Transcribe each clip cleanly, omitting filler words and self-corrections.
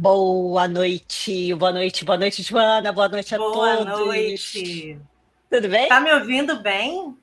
Boa noite, boa noite, boa noite, Joana, boa noite a Boa todos. noite. Tudo bem? Tá me ouvindo bem,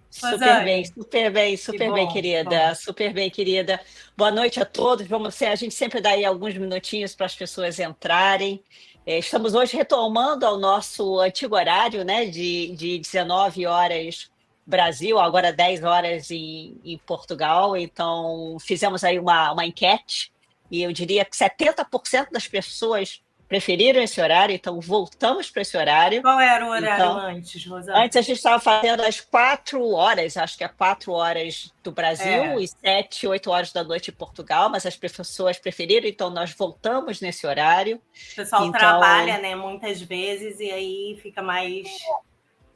Super bem, Rosane? super bem, Que super bem, bom, que bom. querida, super bem, querida. Boa noite a todos. A gente sempre dá aí alguns minutinhos para as pessoas entrarem. Estamos hoje retomando ao nosso antigo horário, né, de 19 horas Brasil, agora 10 horas em Portugal. Então, fizemos aí uma enquete e eu diria que 70% das pessoas preferiram esse horário, então voltamos para esse horário. Qual era o horário Então, antes, antes a Rosane? gente estava fazendo às 4 horas, acho que é 4 horas do Brasil É, e 7, 8 horas da noite em Portugal, mas as pessoas preferiram, então nós voltamos nesse horário. o pessoal Então, trabalha, né, muitas vezes e aí fica mais.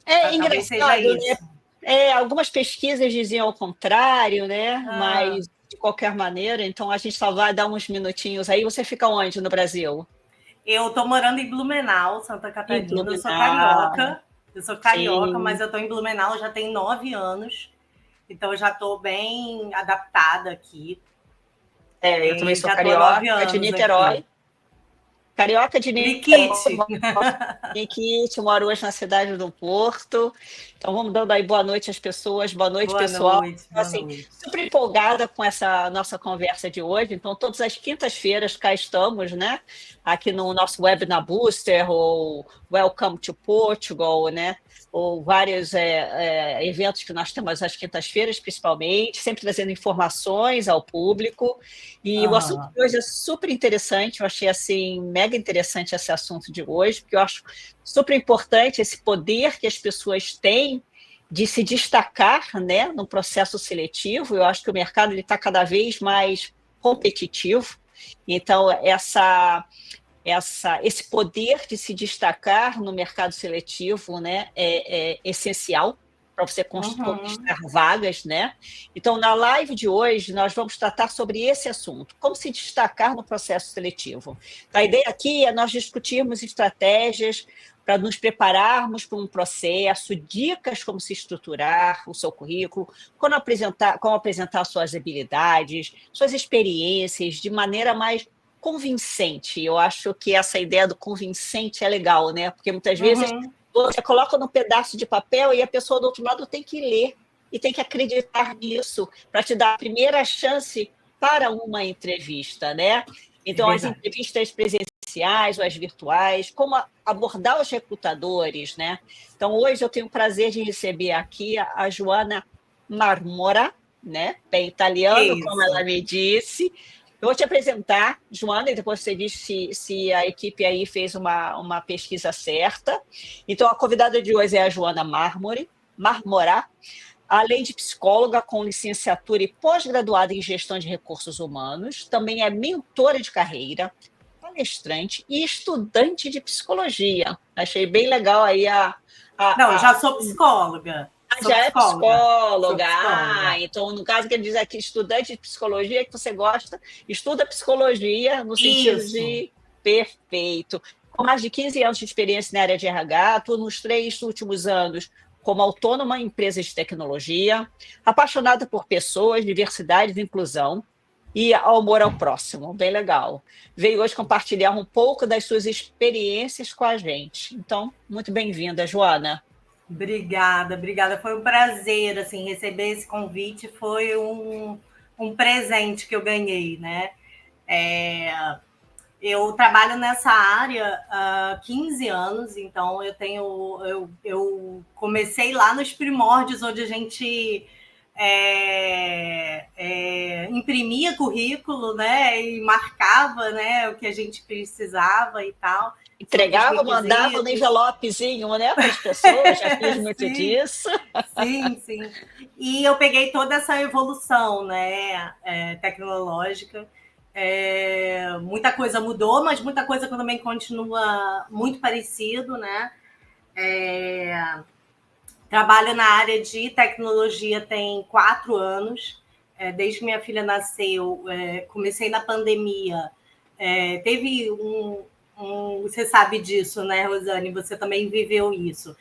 é Talvez seja engraçado, né? isso. Algumas pesquisas diziam ao contrário, né? Ah, Mas de qualquer maneira, então a gente só vai dar uns minutinhos aí. Você fica onde no Brasil? eu tô morando em Blumenau, Santa Em Catarina. Eu sou Blumenau. carioca. Eu sou carioca, mas Sim. eu tô em Blumenau já tem 9 anos. Então eu já tô bem adaptada aqui. Eu também sou Já tô há nove carioca de anos aqui. Niterói. Carioca de Triquite. Niterói, aqui, te moro hoje na cidade do Porto. Então vamos dando aí boa noite às pessoas, boa noite, Boa pessoal. noite, Então, boa assim, noite. super empolgada com essa nossa conversa de hoje. Então, todas as quintas-feiras cá estamos, né? Aqui no nosso Webinar Booster, ou Welcome to Portugal, né? Ou vários eventos que nós temos às quintas-feiras, principalmente, sempre trazendo informações ao público. E o assunto Aham. de hoje é super interessante, eu achei assim mega interessante esse assunto de hoje, porque eu acho super importante esse poder que as pessoas têm de se destacar, né, no processo seletivo. Eu acho que o mercado está cada vez mais competitivo, então esse poder de se destacar no mercado seletivo, né, é essencial para você Uhum. conquistar vagas, né? Então, na live de hoje, nós vamos tratar sobre esse assunto, como se destacar no processo seletivo. A ideia aqui é nós discutirmos estratégias para nos prepararmos para um processo, dicas como se estruturar o seu currículo, como apresentar suas habilidades, suas experiências de maneira mais convincente. Eu acho que essa ideia do convincente é legal, né? Porque muitas vezes Uhum. você coloca num pedaço de papel e a pessoa do outro lado tem que ler e tem que acreditar nisso para te dar a primeira chance para uma entrevista, né? É Então, as verdade. entrevistas presenciais ou as virtuais, como abordar os recrutadores, né? Então, hoje eu tenho o prazer de receber aqui a Joana Marmora, né? Bem italiano, como ela Isso. me disse, eu vou te apresentar, Joana, e depois você diz se a equipe aí fez uma pesquisa certa. Então, a convidada de hoje é a Joana Marmorá, além de psicóloga com licenciatura e pós-graduada em gestão de recursos humanos, também é mentora de carreira, palestrante e estudante de psicologia. Achei bem legal aí Não, eu a, a já sou psicóloga. Sou já é psicóloga. Sou psicóloga. psicóloga. Então, no caso, quer dizer aqui, estudante de psicologia que você gosta, estuda psicologia no sentido Isso. de perfeito. Com mais de 15 anos de experiência na área de RH, estou nos 3 últimos anos como autônoma em empresas de tecnologia, apaixonada por pessoas, diversidade e inclusão e amor ao próximo. Bem legal. Veio hoje compartilhar um pouco das suas experiências com a gente. Então, muito bem-vinda, Joana. Obrigada, obrigada. Foi um prazer, assim, receber esse convite. Foi um presente que eu ganhei, né? É, eu trabalho nessa área há 15 anos, então eu comecei lá nos primórdios, onde a gente imprimia currículo, né, e marcava, né, o que a gente precisava e tal, sobre os Entregava, mandava no requisitos. envelopezinho, né, para as pessoas, já fiz muito Sim, disso. sim, sim. E eu peguei toda essa evolução, né, tecnológica. Muita coisa mudou, mas muita coisa também continua muito parecido, né? Trabalho na área de tecnologia tem 4 anos. Desde que minha filha nasceu, comecei na pandemia. Teve você sabe disso, né, Rosane? Você também viveu isso.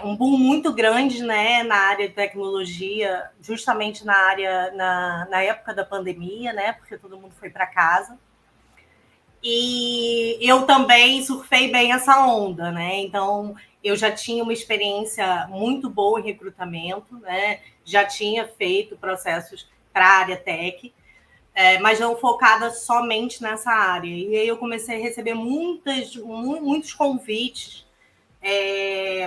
Um boom muito grande, né, na área de tecnologia, justamente na época da pandemia, né, porque todo mundo foi para casa. E eu também surfei bem essa onda, né? Então, eu já tinha uma experiência muito boa em recrutamento, né? Já tinha feito processos para a área tech, mas não focada somente nessa área. E aí eu comecei a receber muitos convites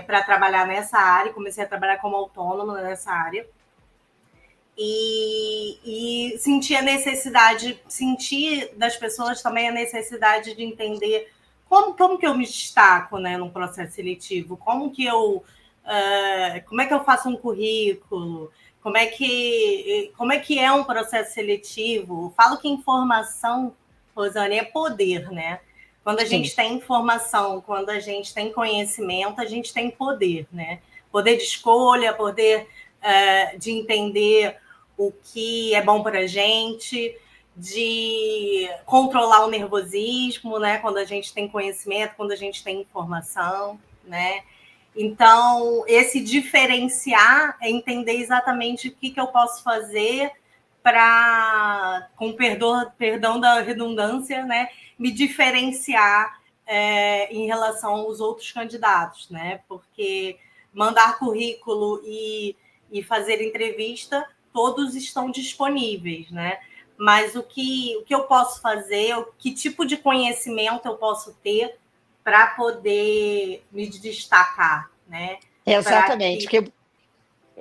para trabalhar nessa área, comecei a trabalhar como autônoma nessa área. E senti a necessidade, senti das pessoas também a necessidade de entender como que eu me destaco, né, num processo seletivo, como é que eu faço um currículo, como é que é um processo seletivo. Falo que informação, Rosane, é poder, né? Quando a Sim. gente tem informação, quando a gente tem conhecimento, a gente tem poder, né? Poder de escolha, poder de entender o que é bom para a gente, de controlar o nervosismo, né? Quando a gente tem conhecimento, quando a gente tem informação, né? Então, esse diferenciar é entender exatamente o que eu posso fazer para, com perdão da redundância, né? Me diferenciar em relação aos outros candidatos, né? Porque mandar currículo e fazer entrevista, todos estão disponíveis, né? Mas o que eu posso fazer, que tipo de conhecimento eu posso ter para poder me destacar, né? Exatamente, porque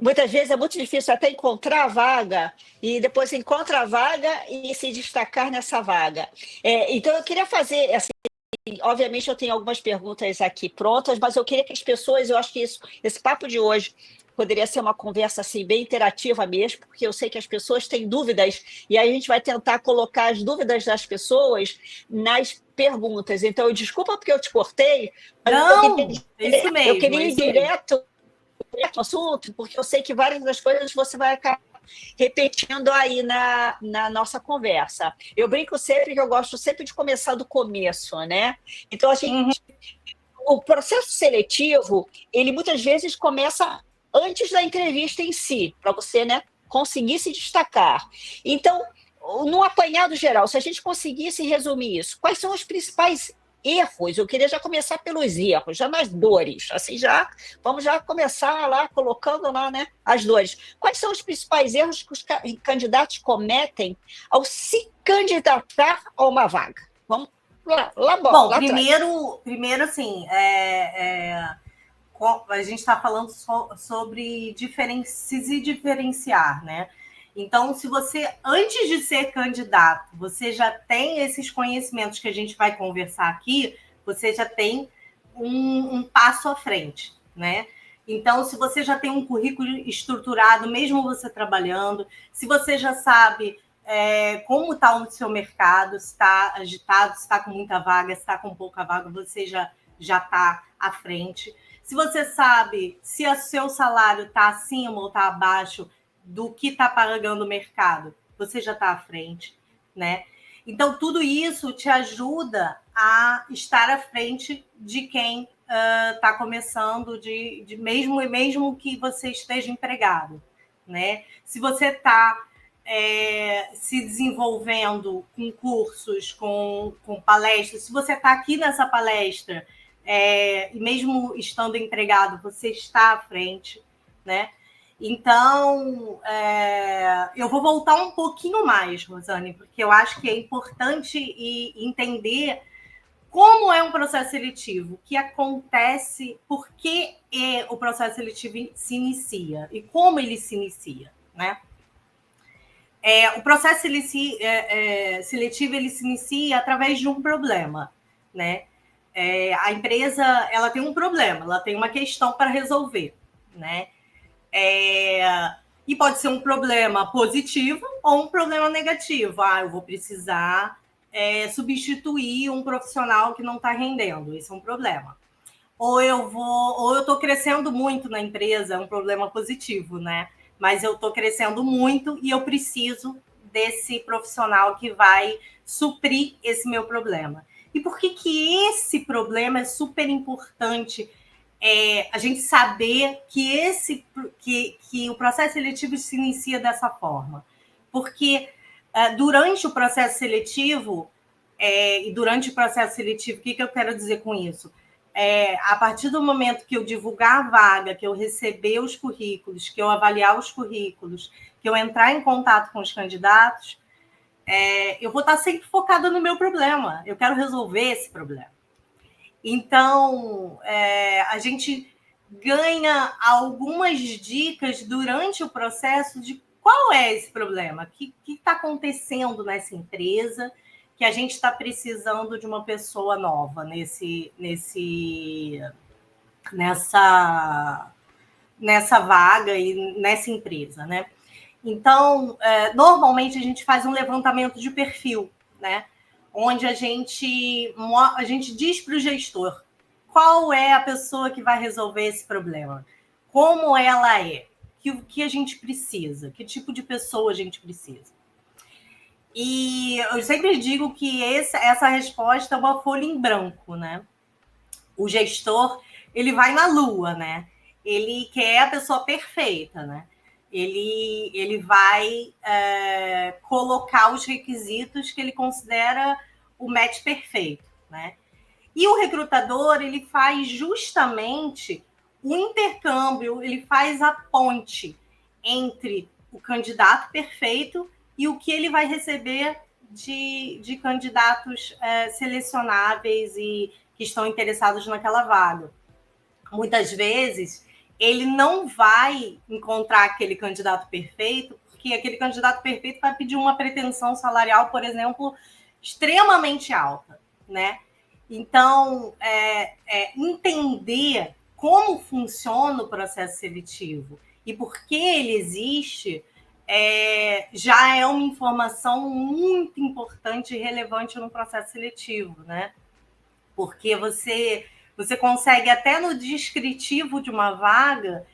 muitas vezes é muito difícil até encontrar a vaga e depois encontra a vaga e se destacar nessa vaga. Então, eu queria fazer, assim, obviamente eu tenho algumas perguntas aqui prontas, mas eu queria que as pessoas, eu acho que esse papo de hoje poderia ser uma conversa assim, bem interativa mesmo, porque eu sei que as pessoas têm dúvidas e aí a gente vai tentar colocar as dúvidas das pessoas nas perguntas. Então, desculpa porque eu te cortei, mas não, é isso mesmo, eu queria ir isso direto ao assunto, porque eu sei que várias das coisas você vai acabar repetindo aí na nossa conversa. Eu brinco sempre que eu gosto sempre de começar do começo, né? Então, o processo seletivo, ele muitas vezes começa antes da entrevista em si, para você, né, conseguir se destacar. Então, no apanhado geral, se a gente conseguisse resumir isso, quais são os principais erros? Eu queria já começar pelos erros, já nas dores, assim vamos já começar lá colocando lá, né, as dores. Quais são os principais erros que os candidatos cometem ao se candidatar a uma vaga? Vamos bom, lá atrás. primeiro assim, a gente está falando sobre se diferenciar, né? Então, se você, antes de ser candidato, você já tem esses conhecimentos que a gente vai conversar aqui, você já tem um passo à frente, né? Então, se você já tem um currículo estruturado, mesmo você trabalhando, se você já sabe como está o seu mercado, se está agitado, se está com muita vaga, se está com pouca vaga, você já está à frente. Se você sabe se o seu salário está acima ou está abaixo do que está pagando o mercado, você já está à frente, né? Então, tudo isso te ajuda a estar à frente de quem está começando, mesmo que você esteja empregado, né? Se você está se desenvolvendo com cursos, com palestras, se você está aqui nessa palestra, e mesmo estando empregado, você está à frente, né? Então, eu vou voltar um pouquinho mais, Rosane, porque eu acho que é importante entender como é um processo seletivo, o que acontece, por que o processo seletivo se inicia e como ele se inicia, né? O processo seletivo ele se inicia através de um problema, né? A empresa ela tem um problema, ela tem uma questão para resolver, né? E pode ser um problema positivo ou um problema negativo. Eu vou precisar substituir um profissional que não está rendendo. Esse é um problema. Ou eu estou crescendo muito na empresa, é um problema positivo, né? Mas eu estou crescendo muito e eu preciso desse profissional que vai suprir esse meu problema. E por que esse problema é super importante a gente saber que o processo seletivo se inicia dessa forma? Porque durante o processo seletivo, E durante o processo seletivo, o que eu quero dizer com isso? A partir do momento que eu divulgar a vaga, que eu receber os currículos, que eu avaliar os currículos, que eu entrar em contato com os candidatos, eu vou estar sempre focada no meu problema. Eu quero resolver esse problema. Então, a gente ganha algumas dicas durante o processo de qual é esse problema, o que está acontecendo nessa empresa, que a gente está precisando de uma pessoa nova nessa vaga e nessa empresa, né? Então, normalmente a gente faz um levantamento de perfil, né? Onde a gente diz para o gestor qual é a pessoa que vai resolver esse problema, como ela é, o que a gente precisa, que tipo de pessoa a gente precisa. E eu sempre digo que essa resposta é uma folha em branco, né? O gestor, ele vai na lua, né? Ele quer a pessoa perfeita, né? Ele vai colocar os requisitos que ele considera o match perfeito, né? E o recrutador, ele faz justamente o intercâmbio, ele faz a ponte entre o candidato perfeito e o que ele vai receber de candidatos selecionáveis e que estão interessados naquela vaga. Muitas vezes, ele não vai encontrar aquele candidato perfeito, porque aquele candidato perfeito vai pedir uma pretensão salarial, por exemplo, extremamente alta, né? Então, entender como funciona o processo seletivo e por que ele existe já é uma informação muito importante e relevante no processo seletivo, né? Porque você consegue, até no descritivo de uma vaga,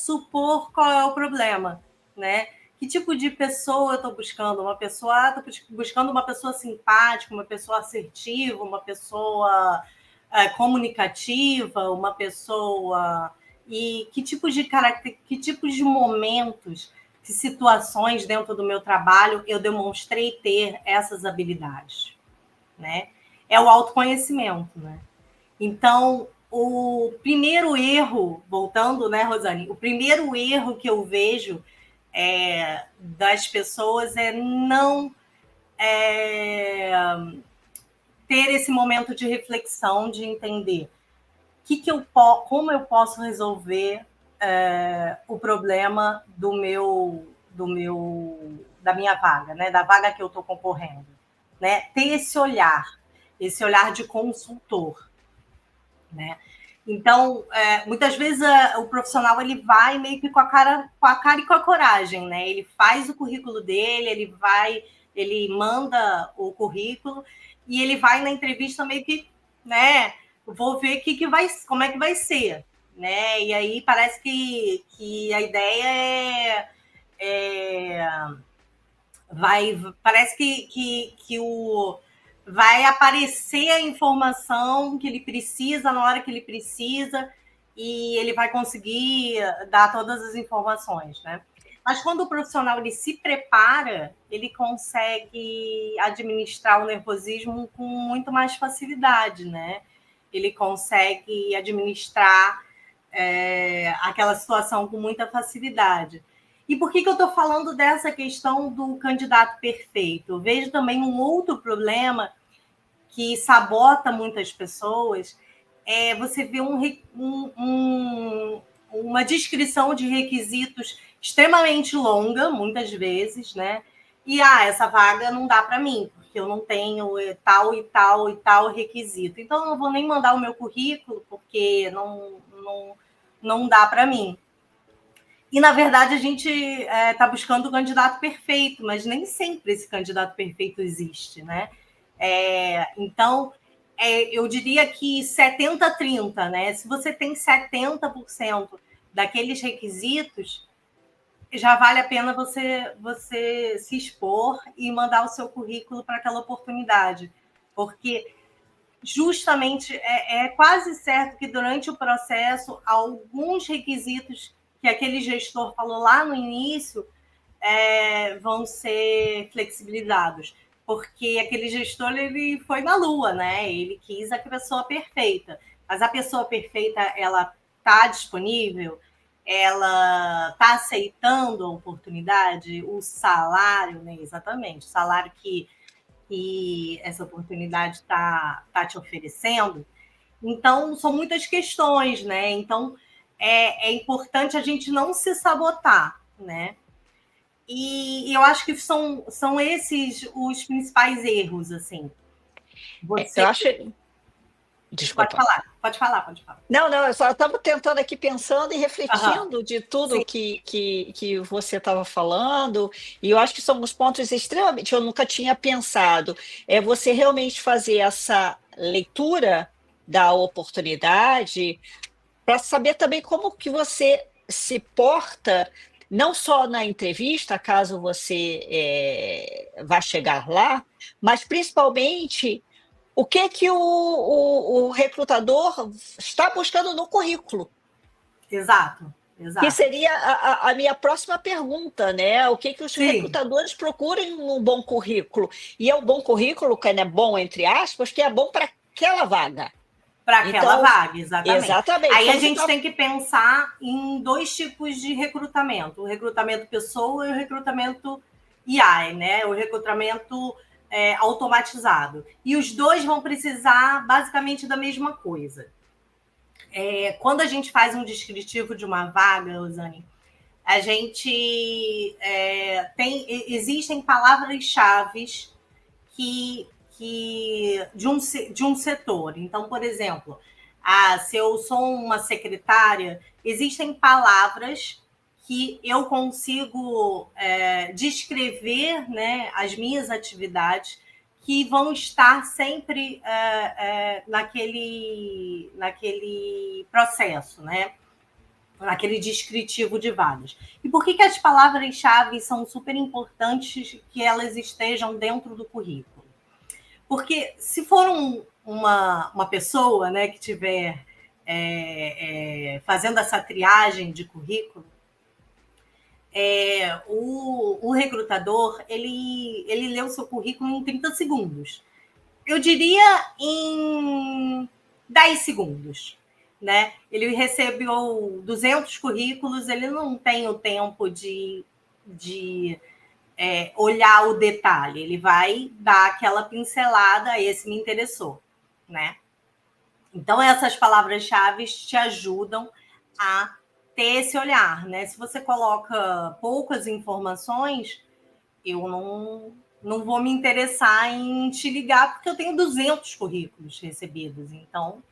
supor qual é o problema, né? Que tipo de pessoa eu estou buscando? Estou buscando uma pessoa simpática, uma pessoa assertiva, uma pessoa comunicativa, uma pessoa... E que tipos de momentos, que situações dentro do meu trabalho eu demonstrei ter essas habilidades, né? É o autoconhecimento, né? Então, o primeiro erro, voltando, né, Rosane? O primeiro erro que eu vejo das pessoas é não ter esse momento de reflexão, de entender como eu posso resolver o problema da minha vaga, né? Da vaga que eu estou concorrendo, né? Ter esse olhar de consultor, né? Então, muitas vezes o profissional ele vai meio que com a cara e com a coragem, né? Ele faz o currículo dele, ele manda o currículo e ele vai na entrevista meio que, né? Vou ver como é que vai ser, né? E aí parece que a ideia parece que vai aparecer a informação que ele precisa na hora que ele precisa e ele vai conseguir dar todas as informações, né? Mas quando o profissional ele se prepara, ele consegue administrar o nervosismo com muito mais facilidade, né? Ele consegue administrar aquela situação com muita facilidade. E por que eu estou falando dessa questão do candidato perfeito? Eu vejo também um outro problema que sabota muitas pessoas, você vê uma descrição de requisitos extremamente longa, muitas vezes, né? E essa vaga não dá para mim, porque eu não tenho tal e tal e tal requisito. Então, eu não vou nem mandar o meu currículo, porque não dá para mim. E, na verdade, a gente está buscando o candidato perfeito, mas nem sempre esse candidato perfeito existe, né? Então, eu diria que 70-30, né? Se você tem 70% daqueles requisitos, já vale a pena você se expor e mandar o seu currículo para aquela oportunidade, porque justamente é quase certo que durante o processo, alguns requisitos que aquele gestor falou lá no início vão ser flexibilizados. porque aquele gestor ele foi na lua, né? Ele quis a pessoa perfeita. Mas a pessoa perfeita, ela está disponível? Ela está aceitando a oportunidade? O salário, né? Exatamente, o salário que essa oportunidade tá te oferecendo. Então, são muitas questões, né? Então, é importante a gente não se sabotar, né? E eu acho que são esses os principais erros, assim. Eu Você acho. Desculpa. Pode falar, pode falar. Não, eu só estava tentando aqui, pensando e Aham, refletindo de tudo sim, que você estava falando, e eu acho que são uns pontos extremamente, eu nunca tinha pensado, é você realmente fazer essa leitura da oportunidade para saber também como que você se porta, não só na entrevista, caso você vá chegar lá, mas principalmente o que que o recrutador está buscando no currículo, exato, que exato. seria a minha próxima pergunta, né? O que que os Sim, recrutadores procuram em um bom currículo? E é um bom currículo, que é bom, entre aspas, que é bom para aquela vaga. para aquela Então, vaga, exatamente. exatamente, Aí a como você gente está. tem que pensar em dois tipos de recrutamento: o recrutamento pessoa e o recrutamento AI, né? O recrutamento automatizado. E os dois vão precisar basicamente da mesma coisa. Quando a gente faz um descritivo de uma vaga, Rosane, a gente existem palavras-chave de um setor. Então, por exemplo, se eu sou uma secretária, existem palavras que eu consigo descrever, né, as minhas atividades que vão estar sempre naquele processo, né? Naquele descritivo de vagas. E por que as palavras-chave são super importantes que elas estejam dentro do currículo? Porque se for uma pessoa, né, que estiver fazendo essa triagem de currículo, o recrutador ele lê o seu currículo em 30 segundos. Eu diria em 10 segundos. Né? Ele recebeu 200 currículos, ele não tem o tempo de olhar o detalhe, ele vai dar aquela pincelada, esse me interessou, né? Então, essas palavras-chave te ajudam a ter esse olhar, né? Se você coloca poucas informações, eu não vou me interessar em te ligar, porque eu tenho 200 currículos recebidos. Então,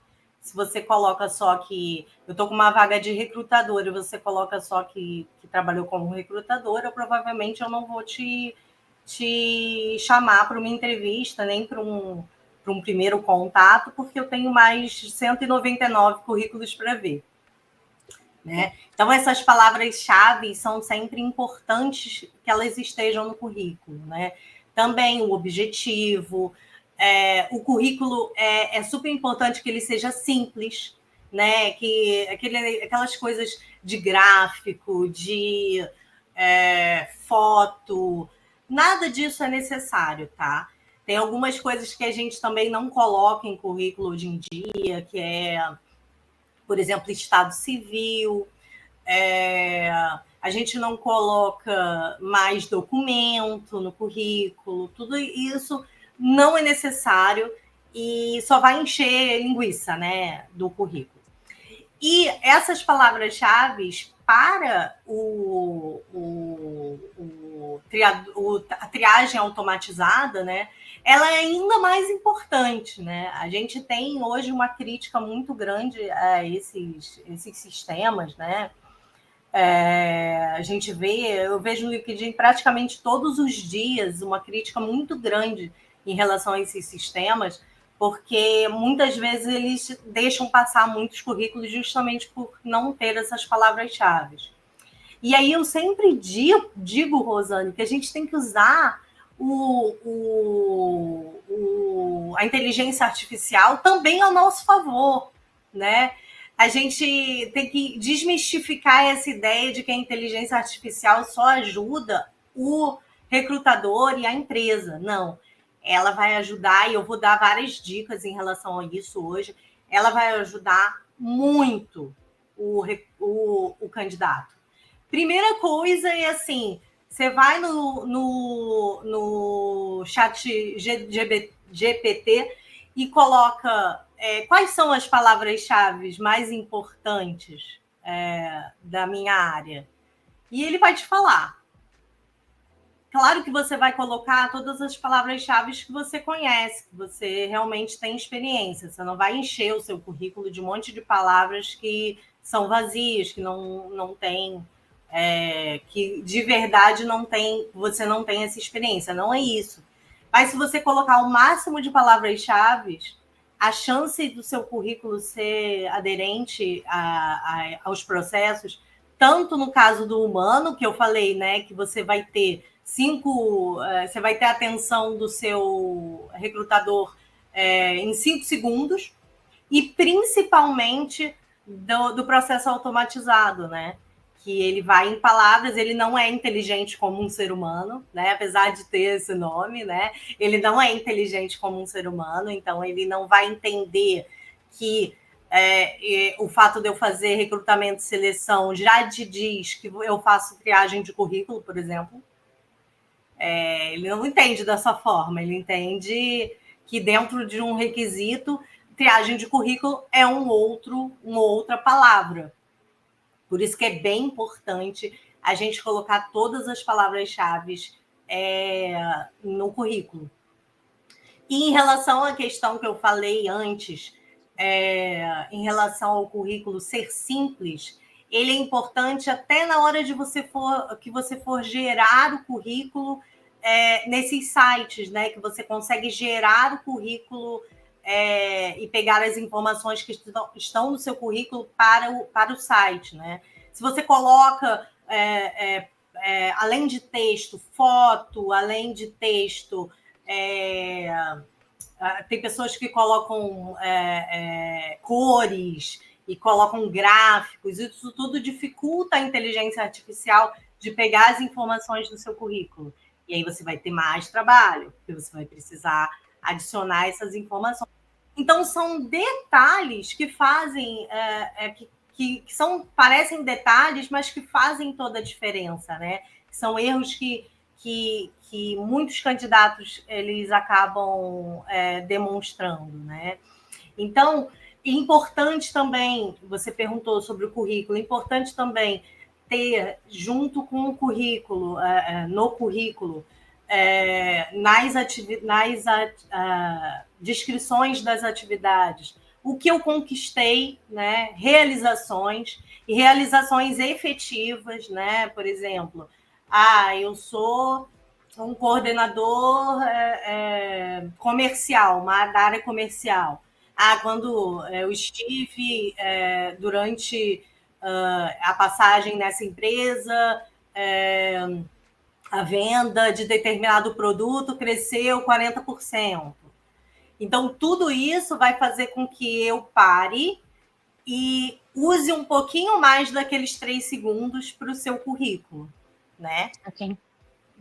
se você coloca só que eu estou com uma vaga de recrutador e você coloca só que trabalhou como recrutador, provavelmente eu não vou te chamar para uma entrevista, nem para um primeiro contato, porque eu tenho mais 199 currículos para ver. Né? Então, essas palavras-chave são sempre importantes que elas estejam no currículo. Né? Também o objetivo, o currículo é super importante que ele seja simples, né? Que aquelas coisas de gráfico, de foto, nada disso é necessário, tá? Tem algumas coisas que a gente também não coloca em currículo hoje em dia, que por exemplo, estado civil, a gente não coloca mais documento no currículo, tudo isso não é necessário e só vai encher linguiça, né, do currículo. E essas palavras-chave para a triagem automatizada, né, ela é ainda mais importante, né? A gente tem hoje uma crítica muito grande a esses sistemas, né? A gente eu vejo no LinkedIn praticamente todos os dias uma crítica muito grande em relação a esses sistemas, porque muitas vezes eles deixam passar muitos currículos justamente por não ter essas palavras-chave. E aí eu sempre digo, Rosane, que a gente tem que usar a inteligência artificial também ao nosso favor, né? A gente tem que desmistificar essa ideia de que a inteligência artificial só ajuda o recrutador e a empresa. Não. ela vai ajudar, e eu vou dar várias dicas em relação a isso hoje, ela vai ajudar muito o candidato. Primeira coisa é assim, você vai no chat GPT e coloca quais são as palavras-chave mais importantes da minha área. E ele vai te falar. Claro que você vai colocar todas as palavras-chave que você conhece, que você realmente tem experiência. Você não vai encher o seu currículo de um monte de palavras que são vazias, que não tem... que de verdade você não tem essa experiência. Não é isso. Mas se você colocar o máximo de palavras-chave, a chance do seu currículo ser aderente aos processos, tanto no caso do humano, que eu falei, né, que você vai ter você vai ter a atenção do seu recrutador em 5 segundos, e principalmente do processo automatizado, né? Que ele vai em palavras, ele não é inteligente como um ser humano, né? Apesar de ter esse nome, né? Ele não é inteligente como um ser humano, então ele não vai entender que o fato de eu fazer recrutamento e seleção já te diz que eu faço triagem de currículo, por exemplo. Ele não entende dessa forma, ele entende que dentro de um requisito, triagem de currículo é uma outra palavra. Por isso que é bem importante a gente colocar todas as palavras-chave no currículo. E em relação à questão que eu falei antes, em relação ao currículo ser simples, ele é importante até na hora de você for gerar o currículo nesses sites, né? Que você consegue gerar o currículo e pegar as informações que estão no seu currículo para o site, né? Se você coloca, além de texto, foto, além de texto, tem pessoas que colocam cores e colocam gráficos, isso tudo dificulta a inteligência artificial de pegar as informações do seu currículo. E aí você vai ter mais trabalho, porque você vai precisar adicionar essas informações. Então, são detalhes que fazem, parecem detalhes, mas que fazem toda a diferença, né? São erros que muitos candidatos eles acabam demonstrando, né? Então, importante também, você perguntou sobre o currículo, importante também ter, junto com o currículo, no currículo, nas descrições das atividades, o que eu conquistei, né? Realizações e realizações efetivas, né? Por exemplo, eu sou um coordenador comercial, da área comercial. Quando eu estive durante a passagem nessa empresa, a venda de determinado produto cresceu 40%. Então, tudo isso vai fazer com que eu pare e use um pouquinho mais daqueles 3 segundos para o seu currículo, né? Ok.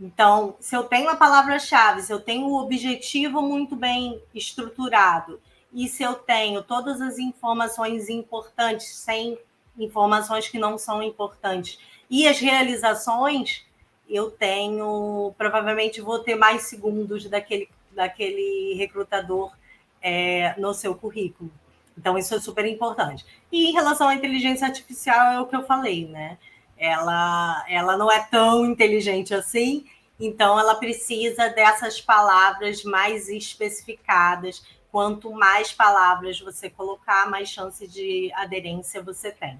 Então, se eu tenho a palavra-chave, se eu tenho o objetivo muito bem estruturado, e se eu tenho todas as informações importantes, sem informações que não são importantes, e as realizações, provavelmente vou ter mais segundos daquele recrutador no seu currículo. Então, isso é super importante. E em relação à inteligência artificial, é o que eu falei, né? Ela não é tão inteligente assim, então ela precisa dessas palavras mais especificadas. Quanto mais palavras você colocar, mais chance de aderência você tem.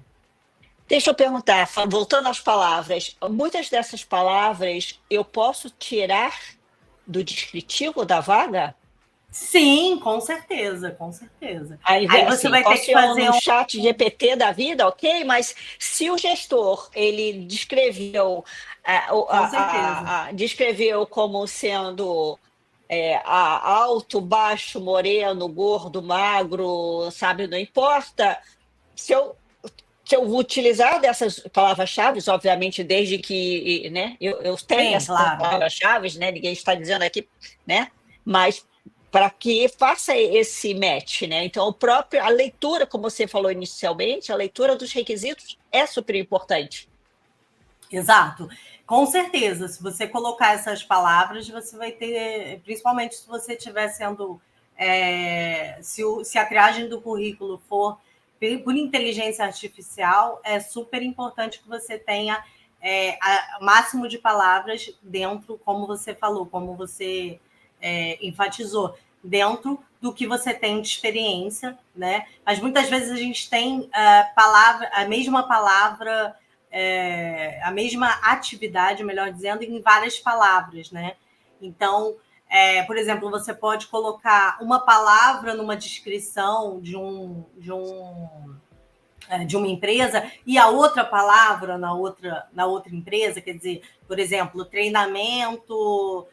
Deixa eu perguntar, voltando às palavras, muitas dessas palavras eu posso tirar do descritivo da vaga? Sim, com certeza, com certeza. Aí você vai ter que fazer um chat GPT da vida, ok? Mas se o gestor ele descreveu descreveu como sendo alto, baixo, moreno, gordo, magro, sabe, não importa. Se eu vou utilizar dessas palavras-chave, obviamente, desde que, né, eu tenho essas claro. palavras-chave, né? Ninguém está dizendo aqui, né? mas para que faça esse match, né? Então, a leitura, como você falou inicialmente, a leitura dos requisitos é super importante. Exato. Com certeza, se você colocar essas palavras, você vai ter, principalmente se você estiver sendo, se a triagem do currículo for por inteligência artificial, é super importante que você tenha o máximo de palavras dentro, como você falou, como você enfatizou, dentro do que você tem de experiência, né? Mas muitas vezes a gente tem a mesma palavra, a mesma atividade, melhor dizendo, em várias palavras, né? Então, por exemplo, você pode colocar uma palavra numa descrição de uma empresa e a outra palavra na outra empresa, quer dizer, por exemplo, treinamento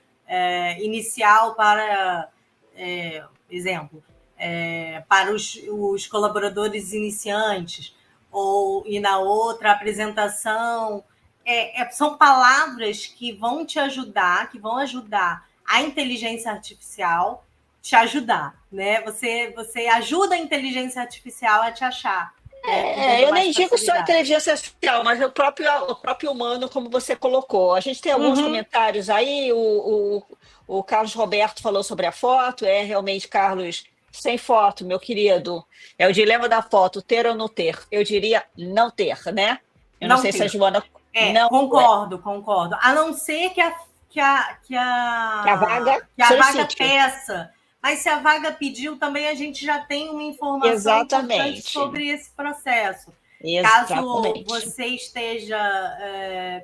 inicial para, para os colaboradores iniciantes, e na outra apresentação. São palavras que vão te ajudar, que vão ajudar a inteligência artificial te ajudar, né? Você ajuda a inteligência artificial a te achar. Eu nem digo só inteligência artificial, mas o próprio humano, como você colocou. A gente tem alguns comentários aí, o Carlos Roberto falou sobre a foto, realmente, Carlos, sem foto, meu querido, é o dilema da foto, ter ou não ter. Eu diria não ter, né? Eu não sei se a Joana... Não, concordo. A não ser que a vaga peça. Mas se a vaga pediu, também a gente já tem uma informação importante sobre esse processo. Exatamente. Caso você esteja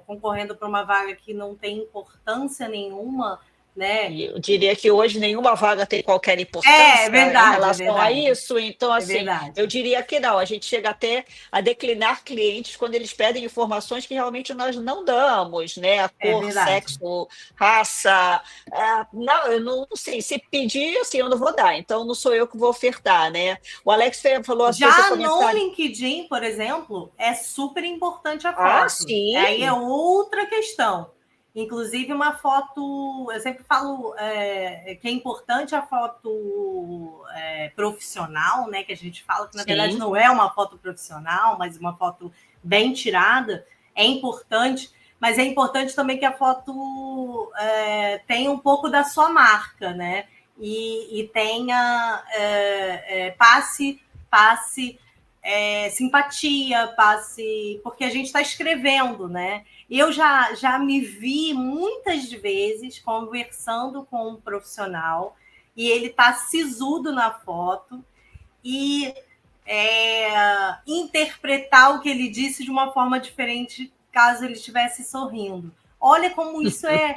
concorrendo para uma vaga que não tem importância nenhuma, né? Eu diria que hoje nenhuma vaga tem qualquer importância em relação a isso. Então, assim, eu diria que não. A gente chega até a declinar clientes quando eles pedem informações que realmente nós não damos, né? A cor, sexo, raça. Não, eu não sei. Se pedir, assim, eu não vou dar. Então, não sou eu que vou ofertar, né? O Alex falou assim... Já no LinkedIn, por exemplo, é super importante a foto. Sim. Aí é outra questão. Inclusive, uma foto, eu sempre falo que é importante a foto profissional, né? Que a gente fala que, na verdade, não é uma foto profissional, mas uma foto bem tirada, é importante, mas é importante também que a foto tenha um pouco da sua marca, né? E tenha, passe simpatia, porque a gente está escrevendo, né? Eu já me vi muitas vezes conversando com um profissional e ele está sisudo na foto e interpretar o que ele disse de uma forma diferente caso ele estivesse sorrindo. Olha como isso é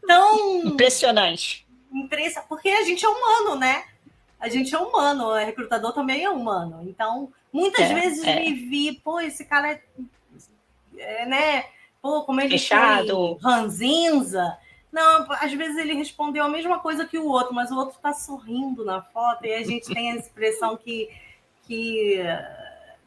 tão... impressionante. Porque a gente é humano, né? A gente é humano, o recrutador também é humano. Então, muitas vezes me vi, pô, esse cara né? Pô, como ele fechado, foi ranzinza. Não, às vezes ele respondeu a mesma coisa que o outro, mas o outro está sorrindo na foto e a gente tem a expressão que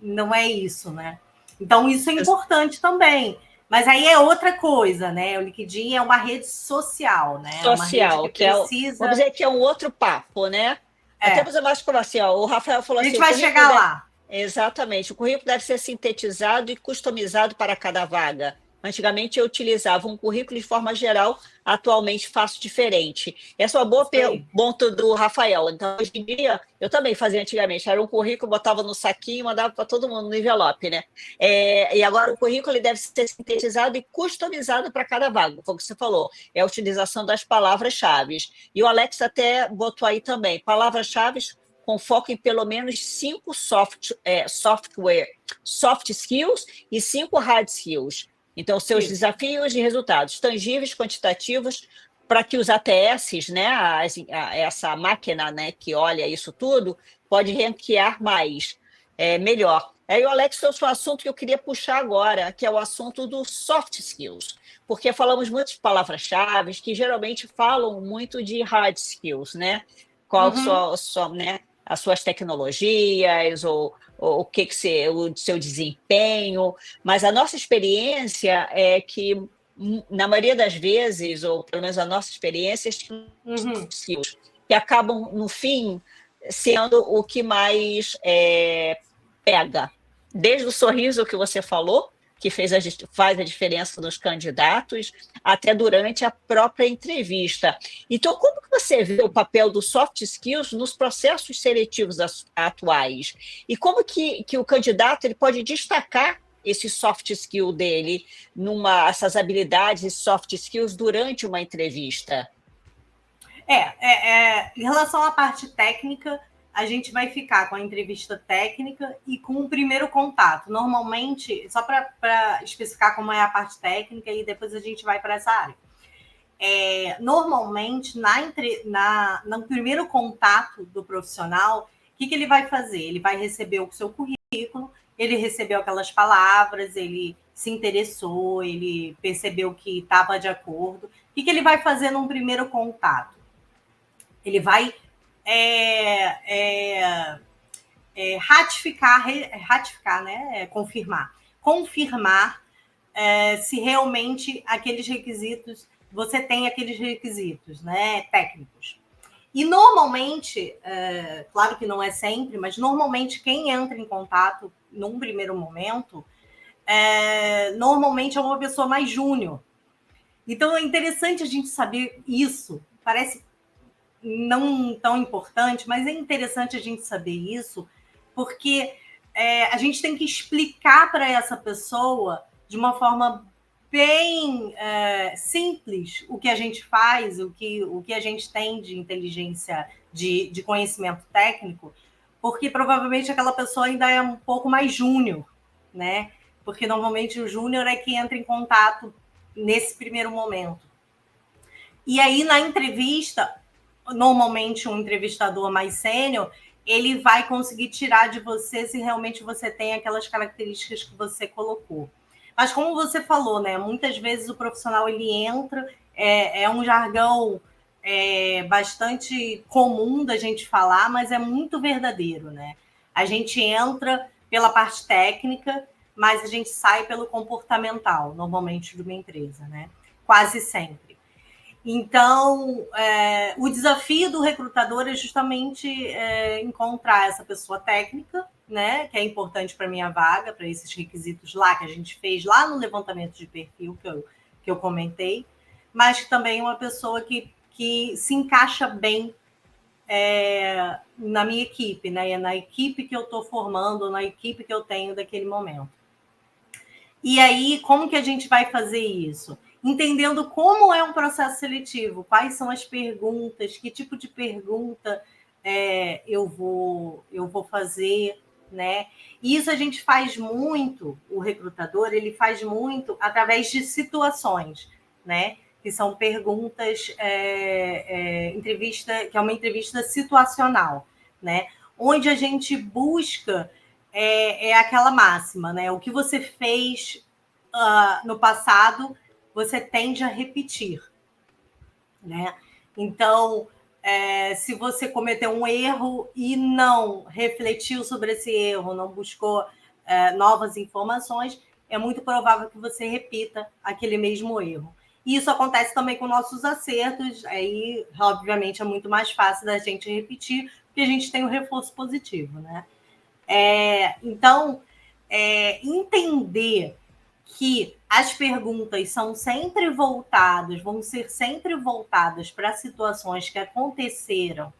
não é isso, né? Então, isso é importante também. Mas aí é outra coisa, né? O LinkedIn é uma rede social, né? Social, uma rede que precisa... vamos dizer que é um outro papo, né? Até você mais como assim, ó, o Rafael falou assim... A gente vai chegar lá. Exatamente. O currículo deve ser sintetizado e customizado para cada vaga. Antigamente eu utilizava um currículo de forma geral, atualmente faço diferente. Essa é uma boa pergunta do Rafael. Então, hoje em dia, eu também fazia antigamente. Era um currículo, botava no saquinho e mandava para todo mundo no envelope, né? E agora o currículo ele deve ser sintetizado e customizado para cada vaga, como você falou. É a utilização das palavras-chave. E o Alex até botou aí também, palavras-chave com foco em pelo menos 5 soft skills e 5 hard skills. Então, seus desafios e resultados tangíveis, quantitativos, para que os ATS, né, essa máquina, né, que olha isso tudo, pode ranquear mais, melhor. Aí o Alex trouxe um assunto que eu queria puxar agora, que é o assunto dos soft skills, porque falamos muito de palavras-chave que geralmente falam muito de hard skills, né? Qual né, as suas tecnologias, ou o seu desempenho, mas a nossa experiência é que na maioria das vezes, ou pelo menos a nossa experiência, skills, que acabam, no fim, sendo o que mais pega. Desde o sorriso que você falou, que faz a diferença nos candidatos, até durante a própria entrevista. Então, como que você vê o papel dos soft skills nos processos seletivos atuais? E como que o candidato ele pode destacar esse soft skill dele, essas habilidades e soft skills durante uma entrevista? Em relação à parte técnica, a gente vai ficar com a entrevista técnica e com o primeiro contato. Normalmente, só para especificar como é a parte técnica, e depois a gente vai para essa área. Normalmente, no primeiro contato do profissional, o que ele vai fazer? Ele vai receber o seu currículo, ele recebeu aquelas palavras, ele se interessou, ele percebeu que estava de acordo. O que ele vai fazer num primeiro contato? Ele vai ratificar, né? Confirmar se realmente aqueles requisitos, você tem aqueles requisitos, né, técnicos. E normalmente, claro que não é sempre, mas normalmente quem entra em contato num primeiro momento, normalmente é uma pessoa mais júnior. Então é interessante a gente saber isso. Parece não tão importante, mas é interessante a gente saber isso, porque a gente tem que explicar para essa pessoa de uma forma bem simples o que a gente faz, o que a gente tem de inteligência, de conhecimento técnico, porque provavelmente aquela pessoa ainda é um pouco mais júnior, né? Porque normalmente o júnior é que entra em contato nesse primeiro momento. E aí, na entrevista, normalmente um entrevistador mais sênior, ele vai conseguir tirar de você se realmente você tem aquelas características que você colocou. Mas como você falou, né? Muitas vezes o profissional ele entra, é um jargão bastante comum da gente falar, mas é muito verdadeiro, né? A gente entra pela parte técnica, mas a gente sai pelo comportamental, normalmente, de uma empresa, né? Quase sempre. Então, o desafio do recrutador é justamente encontrar essa pessoa técnica, né, que é importante para a minha vaga, para esses requisitos lá que a gente fez lá no levantamento de perfil que eu comentei, mas também uma pessoa que se encaixa bem na minha equipe, né, na equipe que eu estou formando, na equipe que eu tenho daquele momento. E aí, como que a gente vai fazer isso? Entendendo como é um processo seletivo, quais são as perguntas, que tipo de pergunta eu vou fazer, né? E isso a gente faz muito, o recrutador, ele faz muito através de situações, né? Que são perguntas, entrevista, que é uma entrevista situacional, né? Onde a gente busca aquela máxima, né? O que você fez no passado, você tende a repetir, né? Então, se você cometeu um erro e não refletiu sobre esse erro, não buscou novas informações, é muito provável que você repita aquele mesmo erro. E isso acontece também com nossos acertos, aí, obviamente, é muito mais fácil da gente repetir, porque a gente tem um reforço positivo, né? Então, entender que as perguntas vão ser sempre voltadas para situações que aconteceram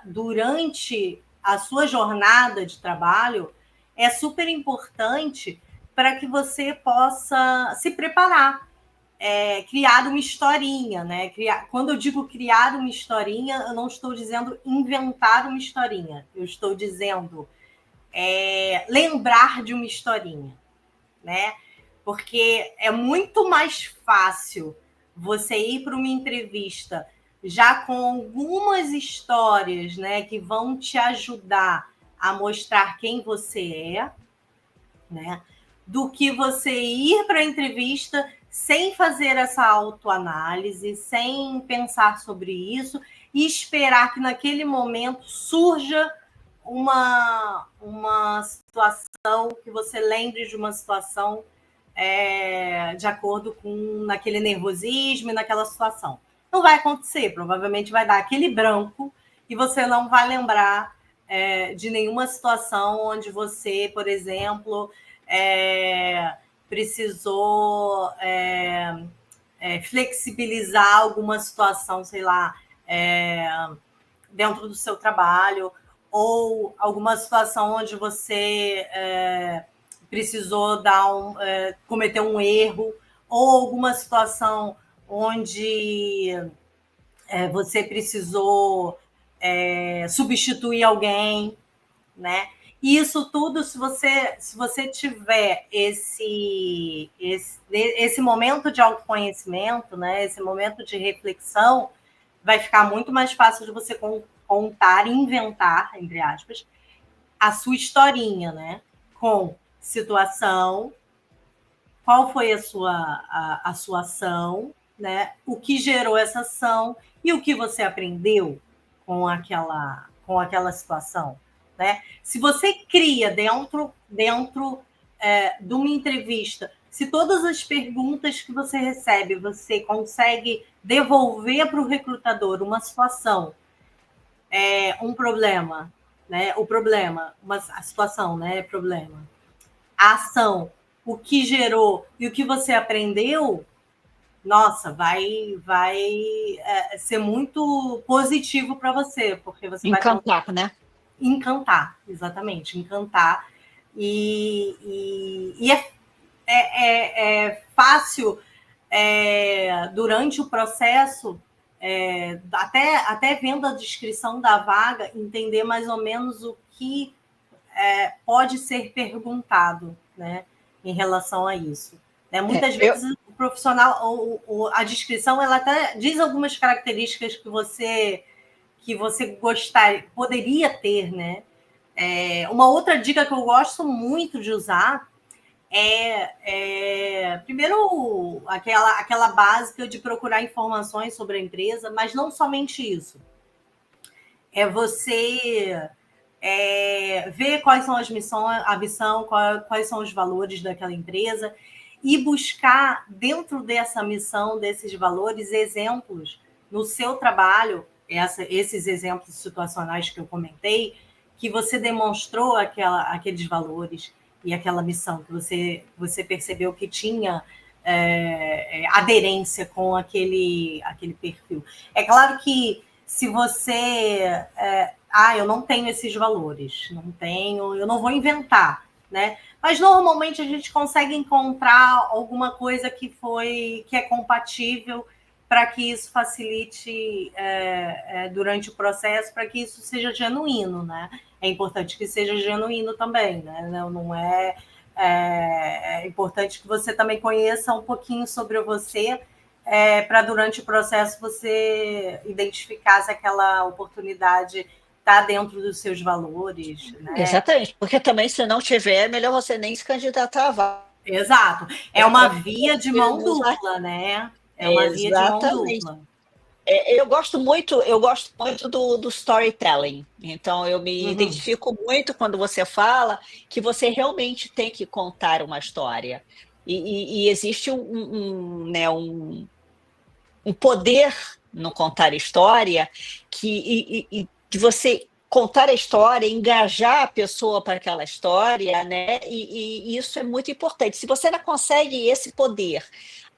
durante a sua jornada de trabalho é super importante para que você possa se preparar, criar uma historinha, né? Quando eu digo criar uma historinha, eu não estou dizendo inventar uma historinha, eu estou dizendo lembrar de uma historinha, né? Porque é muito mais fácil você ir para uma entrevista já com algumas histórias, né, que vão te ajudar a mostrar quem você é, né, do que você ir para a entrevista sem fazer essa autoanálise, sem pensar sobre isso e esperar que naquele momento surja uma situação, que você lembre de uma situação de acordo com naquele nervosismo e naquela situação. Não vai acontecer, provavelmente vai dar aquele branco e você não vai lembrar de nenhuma situação onde você, por exemplo, precisou flexibilizar alguma situação, sei lá, dentro do seu trabalho, ou alguma situação onde você precisou cometer um erro, ou alguma situação onde você precisou substituir alguém, né? E isso tudo, se você tiver esse momento de autoconhecimento, né? Esse momento de reflexão, vai ficar muito mais fácil de você contar, inventar, entre aspas, a sua historinha, né? Com situação, qual foi a sua ação, né? O que gerou essa ação e o que você aprendeu com aquela situação, né? Se você cria dentro de uma entrevista, se todas as perguntas que você recebe, você consegue devolver para o recrutador uma situação, um problema, né? O problema, a situação, né? Problema. A ação, o que gerou e o que você aprendeu, nossa, vai ser muito positivo para você, porque você encantar, vai né? Encantar, exatamente, encantar. E é fácil, durante o processo, até vendo a descrição da vaga, entender mais ou menos o que pode ser perguntado, né, em relação a isso. Muitas vezes o profissional, a descrição, ela até diz algumas características que você poderia ter, né? Uma outra dica que eu gosto muito de usar primeiro, aquela básica de procurar informações sobre a empresa, mas não somente isso. É você ver quais são a missão, quais são os valores daquela empresa e buscar, dentro dessa missão, desses valores, exemplos no seu trabalho, esses exemplos situacionais que eu comentei, que você demonstrou aqueles valores e aquela missão, que você percebeu que tinha aderência com aquele perfil. É claro que se você... eu não tenho esses valores, eu não vou inventar, né? Mas normalmente a gente consegue encontrar alguma coisa que é compatível para que isso facilite durante o processo, para que isso seja genuíno, né? É importante que seja genuíno também, né? Não é importante que você também conheça um pouquinho sobre você, para durante o processo você identificar se aquela oportunidade está dentro dos seus valores, né? Exatamente, porque também, se não tiver, é melhor você nem se candidatar a vaga. Exato. É uma via de mão dupla, né? É uma via de mão dupla. Eu gosto muito do storytelling. Então, eu me identifico muito quando você fala que você realmente tem que contar uma história. E existe um poder no contar história de você contar a história, engajar a pessoa para aquela história, né? E isso é muito importante. Se você não consegue esse poder,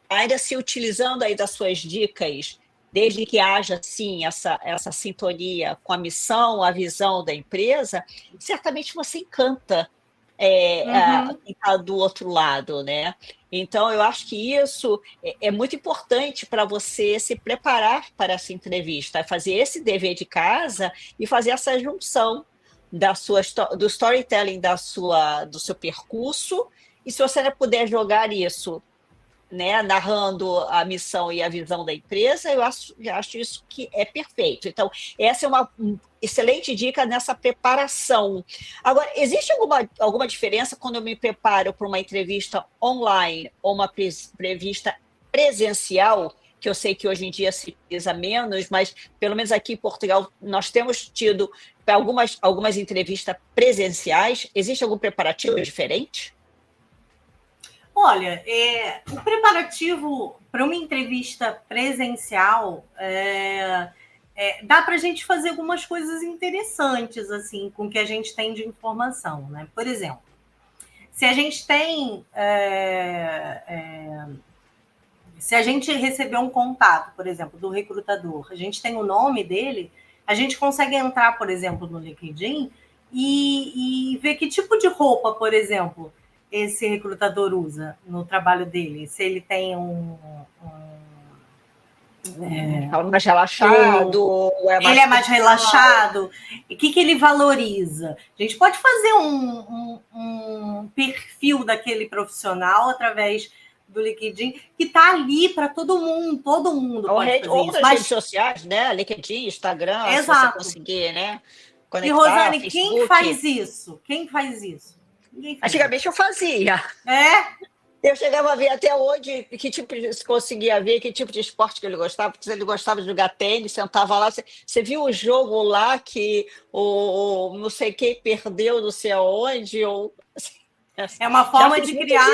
ainda se utilizando aí das suas dicas, desde que haja, sim, essa sintonia com a missão, a visão da empresa, certamente você encanta quem está do outro lado, né? Então, eu acho que isso é muito importante para você se preparar para essa entrevista, fazer esse dever de casa e fazer essa junção do storytelling do seu percurso, e se você não puder jogar isso, né, narrando a missão e a visão da empresa, eu acho isso que é perfeito. Então, essa é uma excelente dica nessa preparação. Agora, existe alguma diferença quando eu me preparo para uma entrevista online ou uma entrevista presencial, que eu sei que hoje em dia se utiliza menos, mas pelo menos aqui em Portugal nós temos tido algumas entrevistas presenciais. Existe algum preparativo diferente? Olha, o preparativo para uma entrevista presencial dá para a gente fazer algumas coisas interessantes assim com o que a gente tem de informação, né? Por exemplo, se a gente tem se a gente receber um contato, por exemplo, do recrutador, a gente tem o nome dele, a gente consegue entrar, por exemplo, no LinkedIn e ver que tipo de roupa, por exemplo, esse recrutador usa no trabalho dele. Se ele tem mais relaxado, ou ele é mais relaxado, o que ele valoriza? A gente pode fazer um perfil daquele profissional através do LinkedIn, que está ali para todo mundo pode fazer outras isso. redes sociais, né? LinkedIn, Instagram, Exato. Se você conseguir, né? Conectar, E, Rosane, Facebook. quem faz isso? Quem faz isso? Ninguém faz. Antigamente eu fazia. Eu chegava a ver até hoje que tipo de, conseguia ver que tipo de esporte que ele gostava, porque ele gostava de jogar tênis, sentava lá. Você viu o jogo lá que o não sei quem perdeu, não sei aonde, ou é uma forma de criar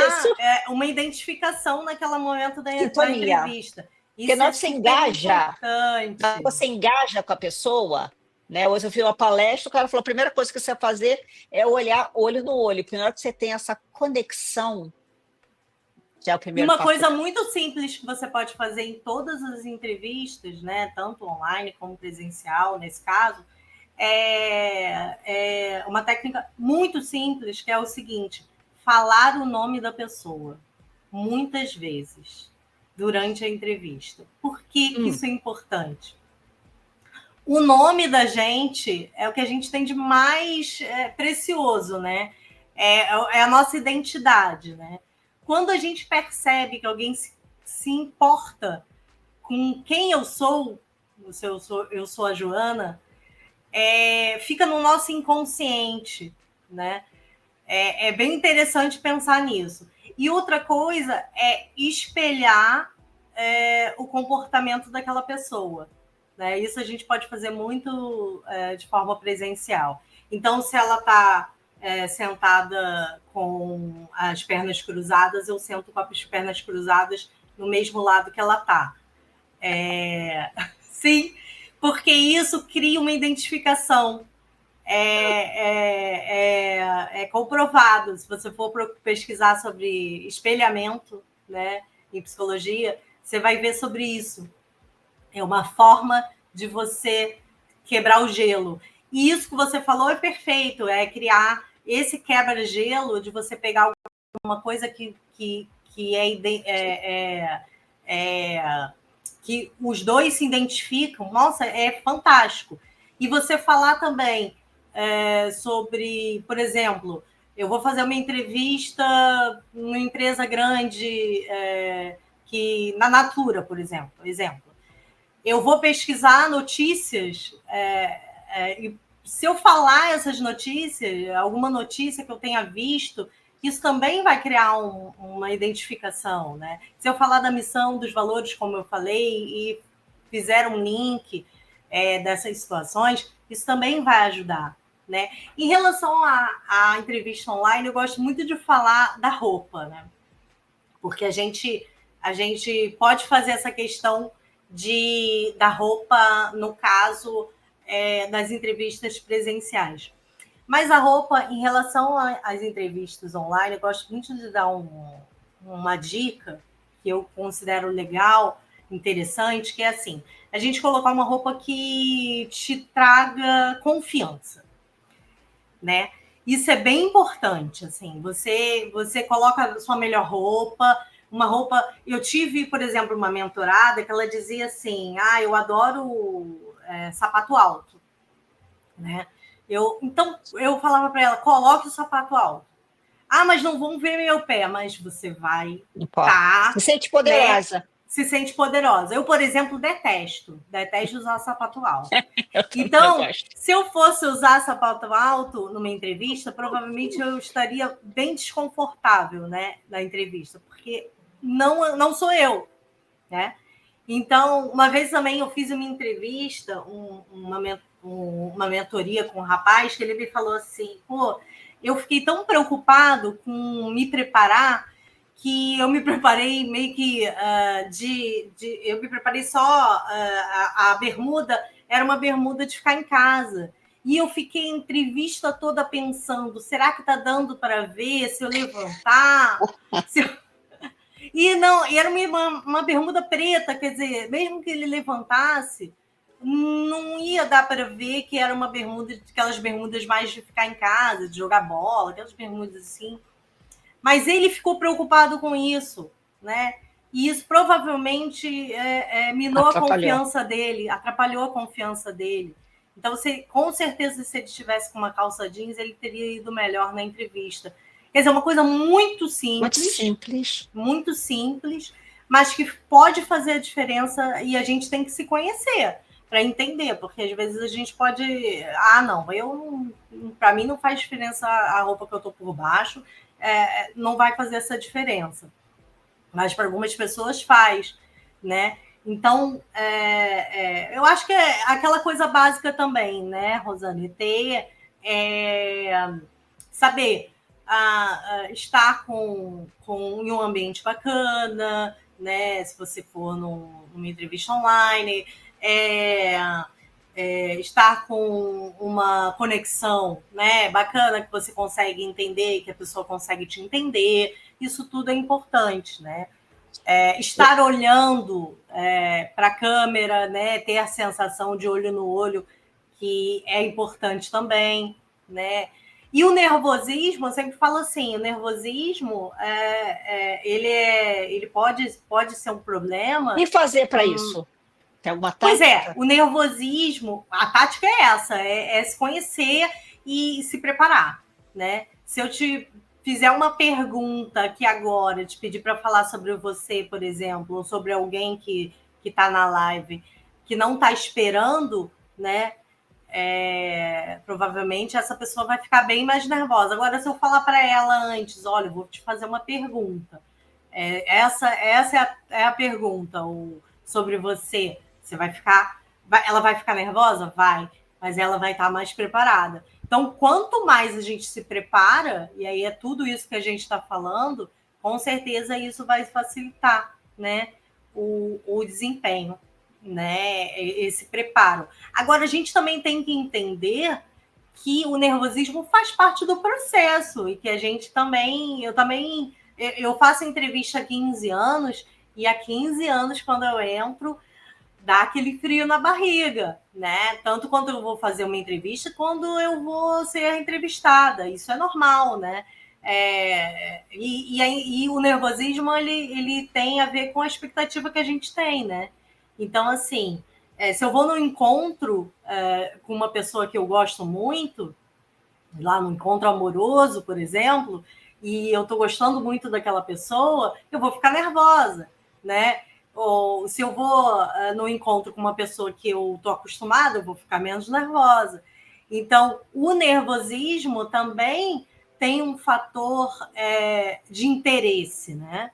uma identificação naquele momento da entrevista. Isso porque na hora que você engaja com a pessoa, né? Hoje eu vi uma palestra, o cara falou: a primeira coisa que você vai fazer é olhar olho no olho, porque na hora que você tem essa conexão. E uma coisa muito simples que você pode fazer em todas as entrevistas, né, tanto online como presencial, nesse caso, é uma técnica muito simples, que é o seguinte: falar o nome da pessoa muitas vezes durante a entrevista. Por que isso é importante? O nome da gente é o que a gente tem de mais precioso, né? É a nossa identidade, né? Quando a gente percebe que alguém se importa com quem eu sou a Joana, fica no nosso inconsciente, né? É bem interessante pensar nisso. E outra coisa é espelhar o comportamento daquela pessoa, né? Isso a gente pode fazer muito de forma presencial. Então, se ela está sentada com as pernas cruzadas, eu sento com as pernas cruzadas no mesmo lado que ela está. Sim, porque isso cria uma identificação. É comprovado. Se você for pesquisar sobre espelhamento, né, em psicologia, você vai ver sobre isso. É uma forma de você quebrar o gelo. E isso que você falou é perfeito, é criar esse quebra-gelo de você pegar alguma coisa que os dois se identificam. Nossa, é fantástico. E você falar também sobre, por exemplo, eu vou fazer uma entrevista numa empresa grande, que na Natura, por exemplo. Eu vou pesquisar notícias, e se eu falar essas notícias, alguma notícia que eu tenha visto, isso também vai criar uma identificação, né? Se eu falar da missão, dos valores, como eu falei, e fizer um link dessas situações, isso também vai ajudar, né? Em relação à entrevista online, eu gosto muito de falar da roupa, né? Porque a gente pode fazer essa questão da roupa, no caso das entrevistas presenciais. Mas a roupa, em relação às entrevistas online, eu gosto muito de dar uma dica que eu considero legal, interessante, que é assim: a gente colocar uma roupa que te traga confiança, né? Isso é bem importante, assim, você coloca a sua melhor roupa, uma roupa... Eu tive, por exemplo, uma mentorada que ela dizia assim: eu adoro sapato alto, né? Então, eu falava para ela: coloque o sapato alto. Mas não vão ver meu pé. Mas você vai se sente poderosa. Né? Se sente poderosa. Eu, por exemplo, detesto usar sapato alto. Então, se eu fosse usar sapato alto numa entrevista, provavelmente eu estaria bem desconfortável, né, na entrevista, porque não sou eu, né? Então, uma vez também eu fiz uma entrevista, uma mentoria com um rapaz, que ele me falou assim: pô, eu fiquei tão preocupado com me preparar que eu me preparei meio que eu me preparei só a bermuda era uma bermuda de ficar em casa. E eu fiquei a entrevista toda pensando, será que está dando para ver se eu levantar? Se eu... E não, e era uma bermuda preta, quer dizer, mesmo que ele levantasse, não ia dar para ver que era uma bermuda, aquelas bermudas mais de ficar em casa, de jogar bola, aquelas bermudas assim. Mas ele ficou preocupado com isso, né? E isso provavelmente minou a confiança dele, atrapalhou a confiança dele. Então, com certeza, se ele estivesse com uma calça jeans, ele teria ido melhor na entrevista. Quer dizer, uma coisa muito simples, muito simples, mas que pode fazer a diferença e a gente tem que se conhecer para entender, porque às vezes a gente pode... não, para mim não faz diferença a roupa que eu estou por baixo, não vai fazer essa diferença. Mas para algumas pessoas faz, né? Então, eu acho que é aquela coisa básica também, né, Rosane? Ter, saber estar em um ambiente bacana, né? Se você for numa entrevista online, estar com uma conexão, né, bacana, que você consegue entender, que a pessoa consegue te entender, isso tudo é importante, né? Estar olhando para a câmera, né, ter a sensação de olho no olho, que é importante também, né? E o nervosismo, eu sempre falo assim, o nervosismo, ele pode ser um problema. E fazer para isso? Tem alguma tática? Pois é, o nervosismo, a tática é essa, é se conhecer e se preparar, né? Se eu te fizer uma pergunta aqui agora, te pedir para falar sobre você, por exemplo, ou sobre alguém que está na live, que não está esperando, né? Provavelmente essa pessoa vai ficar bem mais nervosa. Agora, se eu falar para ela antes, olha, eu vou te fazer uma pergunta. Essa é a pergunta sobre você. Você vai ficar... Ela vai ficar nervosa? Vai. Mas ela vai estar mais preparada. Então, quanto mais a gente se prepara, e aí é tudo isso que a gente está falando, com certeza isso vai facilitar, né, o desempenho, né, esse preparo. Agora, a gente também tem que entender que o nervosismo faz parte do processo e que a gente também... Eu faço entrevista há 15 anos e há 15 anos, quando eu entro, dá aquele frio na barriga, né? Tanto quando eu vou fazer uma entrevista, quando eu vou ser entrevistada. Isso é normal, né? E o nervosismo, ele tem a ver com a expectativa que a gente tem, né? Então, assim, se eu vou num encontro com uma pessoa que eu gosto muito, lá no encontro amoroso, por exemplo, e eu estou gostando muito daquela pessoa, eu vou ficar nervosa, né? Ou se eu vou no encontro com uma pessoa que eu estou acostumada, eu vou ficar menos nervosa. Então, o nervosismo também tem um fator de interesse, né?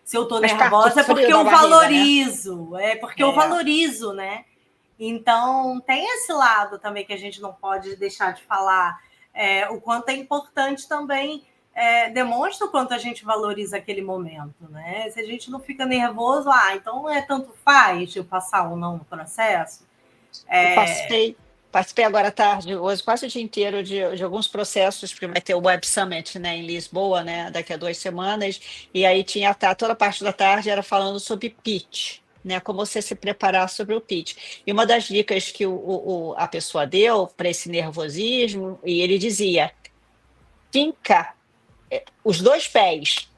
Se eu estou nervosa é porque eu valorizo, né? Eu valorizo, né? Então, tem esse lado também que a gente não pode deixar de falar. O quanto é importante também, demonstra o quanto a gente valoriza aquele momento, né? Se a gente não fica nervoso, então tanto faz eu passar ou não no processo. Participei agora à tarde, hoje, quase o dia inteiro, de alguns processos, porque vai ter o Web Summit, né, em Lisboa, né, daqui a 2 semanas, e aí toda a parte da tarde era falando sobre pitch, né, como você se preparar sobre o pitch. E uma das dicas que a pessoa deu para esse nervosismo, e ele dizia, finca os 2 pés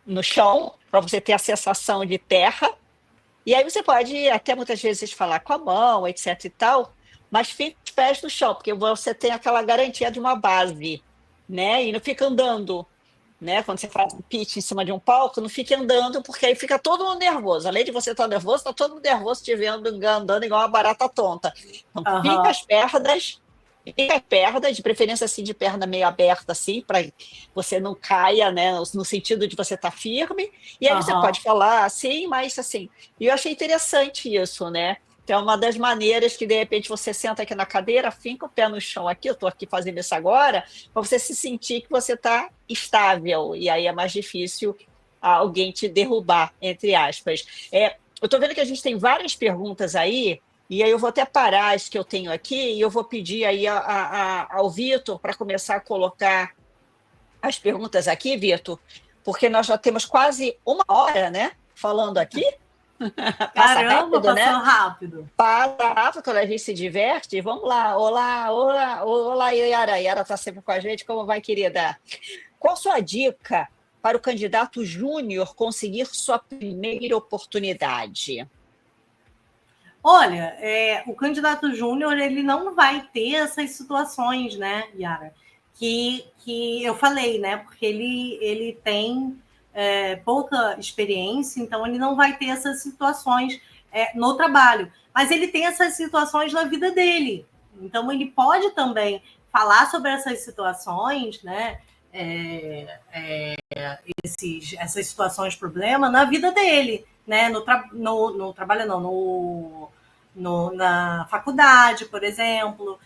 no chão, para você ter a sensação de terra, e aí você pode até muitas vezes falar com a mão, etc e tal, mas fica os pés no chão, porque você tem aquela garantia de uma base, né? E não fica andando, né? Quando você faz um pitch em cima de um palco, não fica andando, porque aí fica todo mundo nervoso. Além de você estar nervoso, está todo mundo nervoso te vendo andando igual uma barata tonta. Então, fica as pernas, de preferência assim, de perna meio aberta, assim, para você não caia, né? No sentido de você estar firme. E aí você pode falar assim, mas assim. E eu achei interessante isso, né? Então, é uma das maneiras que, de repente, você senta aqui na cadeira, finca o pé no chão aqui, eu estou aqui fazendo isso agora, para você se sentir que você está estável, e aí é mais difícil alguém te derrubar, entre aspas. Eu estou vendo que a gente tem várias perguntas aí, e aí eu vou até parar as que eu tenho aqui, e eu vou pedir aí ao Vitor para começar a colocar as perguntas aqui, Vitor, porque nós já temos quase uma hora, né, falando aqui. Passa Caramba, rápido, passou né? rápido. Passa rápido quando a gente se diverte. Vamos lá. Olá, olá, olá, Yara. Yara está sempre com a gente. Como vai, querida? Qual sua dica para o candidato júnior conseguir sua primeira oportunidade? Olha, o candidato júnior ele não vai ter essas situações, né, Yara? Que eu falei, né? Porque ele tem pouca experiência, então ele não vai ter essas situações no trabalho. Mas ele tem essas situações na vida dele. Então ele pode também falar sobre essas situações, né? Essas situações, problema na vida dele, né? No trabalho, não, na faculdade, por exemplo.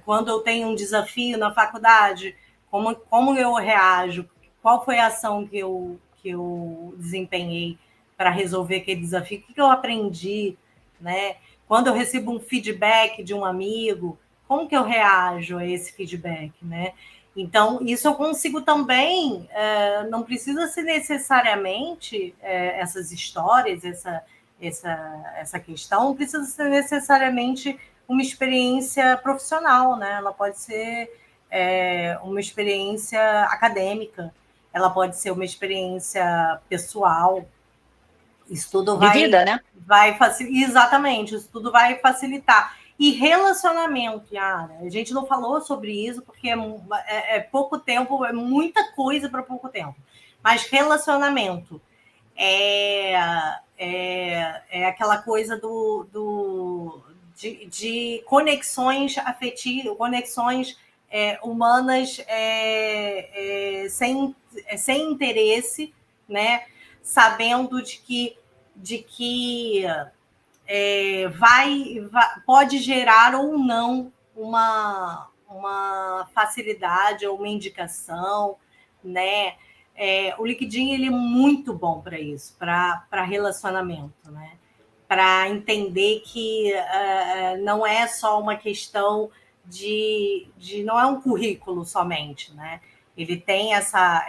Quando eu tenho um desafio na faculdade, como eu reajo? Qual foi a ação que eu desempenhei para resolver aquele desafio? O que eu aprendi, né? Quando eu recebo um feedback de um amigo, como que eu reajo a esse feedback, né? Então, isso eu consigo também, não precisa ser necessariamente essas histórias, essa questão, não precisa ser necessariamente uma experiência profissional, né? Ela pode ser uma experiência acadêmica, ela pode ser uma experiência pessoal. Isso tudo De vida, né? vai facilitar. Exatamente, isso tudo vai facilitar. E relacionamento, Yara, a gente não falou sobre isso porque é pouco tempo, é muita coisa para pouco tempo. Mas relacionamento é aquela coisa de conexões afetivas, conexões humanas sem interesse, né? Sabendo de que pode gerar ou não uma facilidade ou uma indicação, né? O LinkedIn ele é muito bom para isso, para relacionamento, né? Para entender que não é só uma questão não é um currículo somente, né? Ele tem essa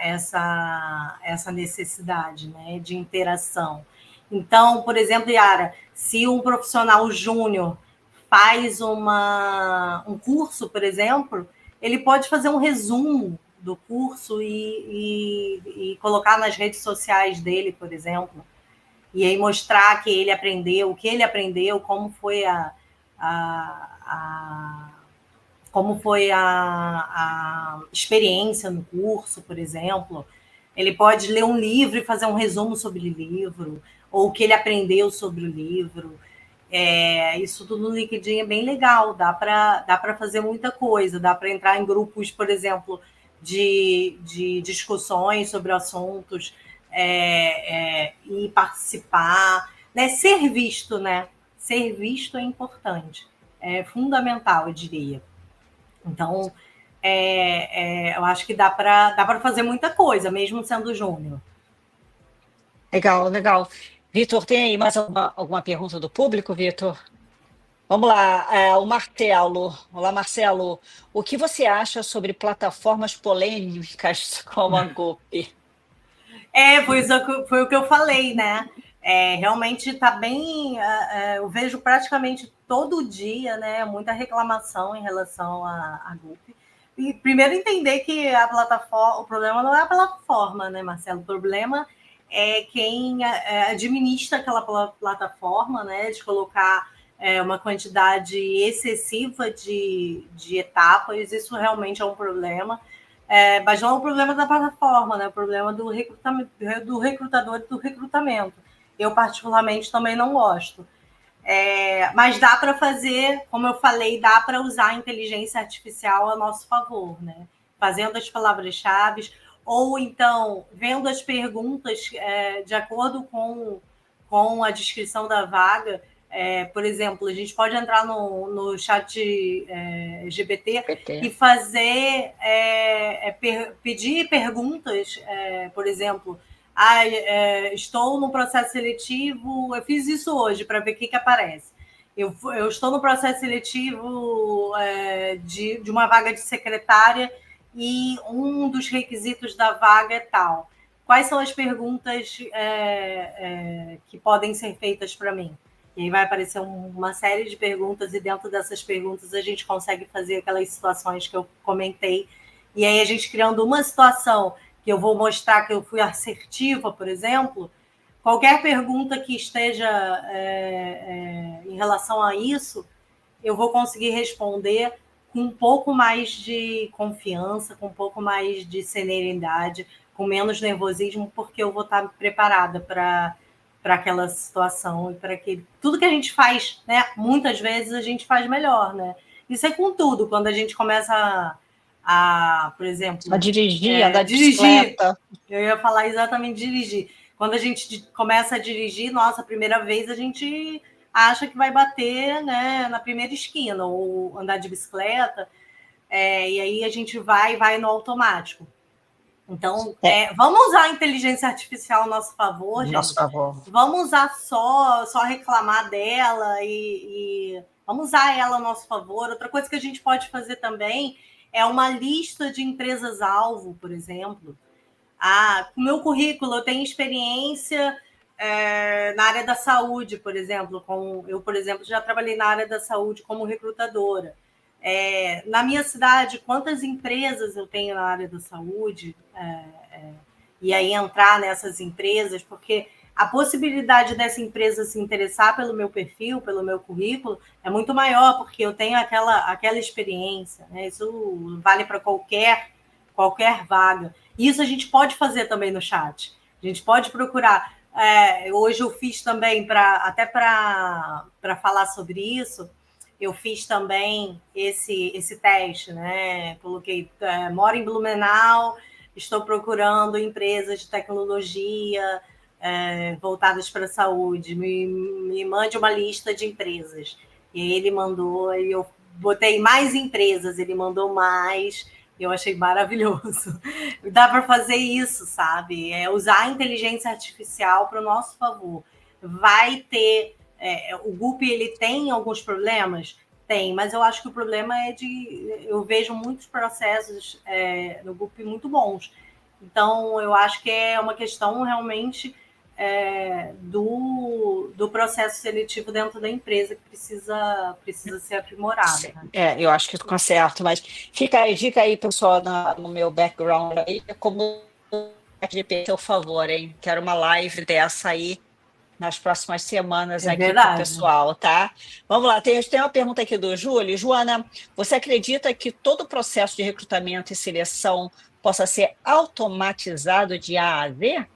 necessidade, né, de interação. Então, por exemplo, Yara, se um profissional júnior faz um curso, por exemplo, ele pode fazer um resumo do curso e colocar nas redes sociais dele, por exemplo, e aí mostrar que ele aprendeu, o que ele aprendeu, como foi como foi a experiência no curso, por exemplo. Ele pode ler um livro e fazer um resumo sobre o livro, ou o que ele aprendeu sobre o livro. Isso tudo no LinkedIn é bem legal, dá para fazer muita coisa, dá para entrar em grupos, por exemplo, de discussões sobre assuntos e participar, né? Ser visto, né? Ser visto é importante, é fundamental, eu diria. Então, eu acho que dá para fazer muita coisa, mesmo sendo júnior. Legal, legal. Vitor, tem aí mais alguma pergunta do público, Vitor? Vamos lá, o Marcelo. Olá, Marcelo. O que você acha sobre plataformas polêmicas como a Goop? Foi o que eu falei, né? Realmente está bem. Eu vejo praticamente todo dia, né? Muita reclamação em relação à Goop. E primeiro entender que a plataforma, o problema não é a plataforma, né, Marcelo? O problema é quem administra aquela plataforma, né? De colocar uma quantidade excessiva de etapas, isso realmente é um problema. Mas não é o problema da plataforma, né? É o problema do recrutador e do recrutamento. Eu, particularmente, também não gosto. Mas dá para fazer, como eu falei, dá para usar a inteligência artificial a nosso favor, né? Fazendo as palavras-chave, ou então vendo as perguntas de acordo com a descrição da vaga, Por exemplo, a gente pode entrar no chat GPT e pedir perguntas, por exemplo, estou no processo seletivo, eu fiz isso hoje para ver o que aparece. Eu estou no processo seletivo de uma vaga de secretária e um dos requisitos da vaga é tal. Quais são as perguntas que podem ser feitas para mim? E aí vai aparecer uma série de perguntas e dentro dessas perguntas a gente consegue fazer aquelas situações que eu comentei. E aí a gente criando uma situação que eu vou mostrar que eu fui assertiva, por exemplo, qualquer pergunta que esteja em relação a isso, eu vou conseguir responder com um pouco mais de confiança, com um pouco mais de serenidade, com menos nervosismo, porque eu vou estar preparada para aquela situação e para aquele... Tudo que a gente faz, né? Muitas vezes a gente faz melhor, né? Isso é com tudo, quando a gente começa por exemplo... A dirigir, andar de bicicleta. Eu ia falar exatamente dirigir. Quando a gente começa a dirigir, nossa, a primeira vez a gente acha que vai bater, né, na primeira esquina, ou andar de bicicleta, e aí a gente vai no automático. Então, vamos usar a inteligência artificial ao nosso favor, gente. Nosso favor. Vamos usar só reclamar dela e vamos usar ela ao nosso favor. Outra coisa que a gente pode fazer também é uma lista de empresas-alvo, por exemplo. Com o meu currículo, eu tenho experiência na área da saúde, por exemplo. Eu, por exemplo, já trabalhei na área da saúde como recrutadora. Na minha cidade, quantas empresas eu tenho na área da saúde? E aí entrar nessas empresas, porque a possibilidade dessa empresa se interessar pelo meu perfil, pelo meu currículo, é muito maior, porque eu tenho aquela experiência, né? Isso vale para qualquer vaga. Isso a gente pode fazer também no chat. A gente pode procurar. Hoje eu fiz também, até para falar sobre isso, eu fiz também esse teste, né? Coloquei, moro em Blumenau, estou procurando empresas de tecnologia voltadas para a saúde, me mande uma lista de empresas. E ele mandou, e eu botei mais empresas, ele mandou mais, eu achei maravilhoso. Dá para fazer isso, sabe? Usar a inteligência artificial para o nosso favor. Vai ter... o Gup, ele tem alguns problemas? Tem, mas eu acho que o problema eu vejo muitos processos no Gup muito bons. Então, eu acho que é uma questão realmente do processo seletivo dentro da empresa que precisa ser aprimorado. Né? Eu acho que está certo, mas fica a dica aí, pessoal, no meu background aí, como GPT, por favor, hein? Quero uma live dessa aí nas próximas semanas aqui para o pessoal, tá? Vamos lá, tem uma pergunta aqui do Júlio. Joana, você acredita que todo o processo de recrutamento e seleção possa ser automatizado de A a Z?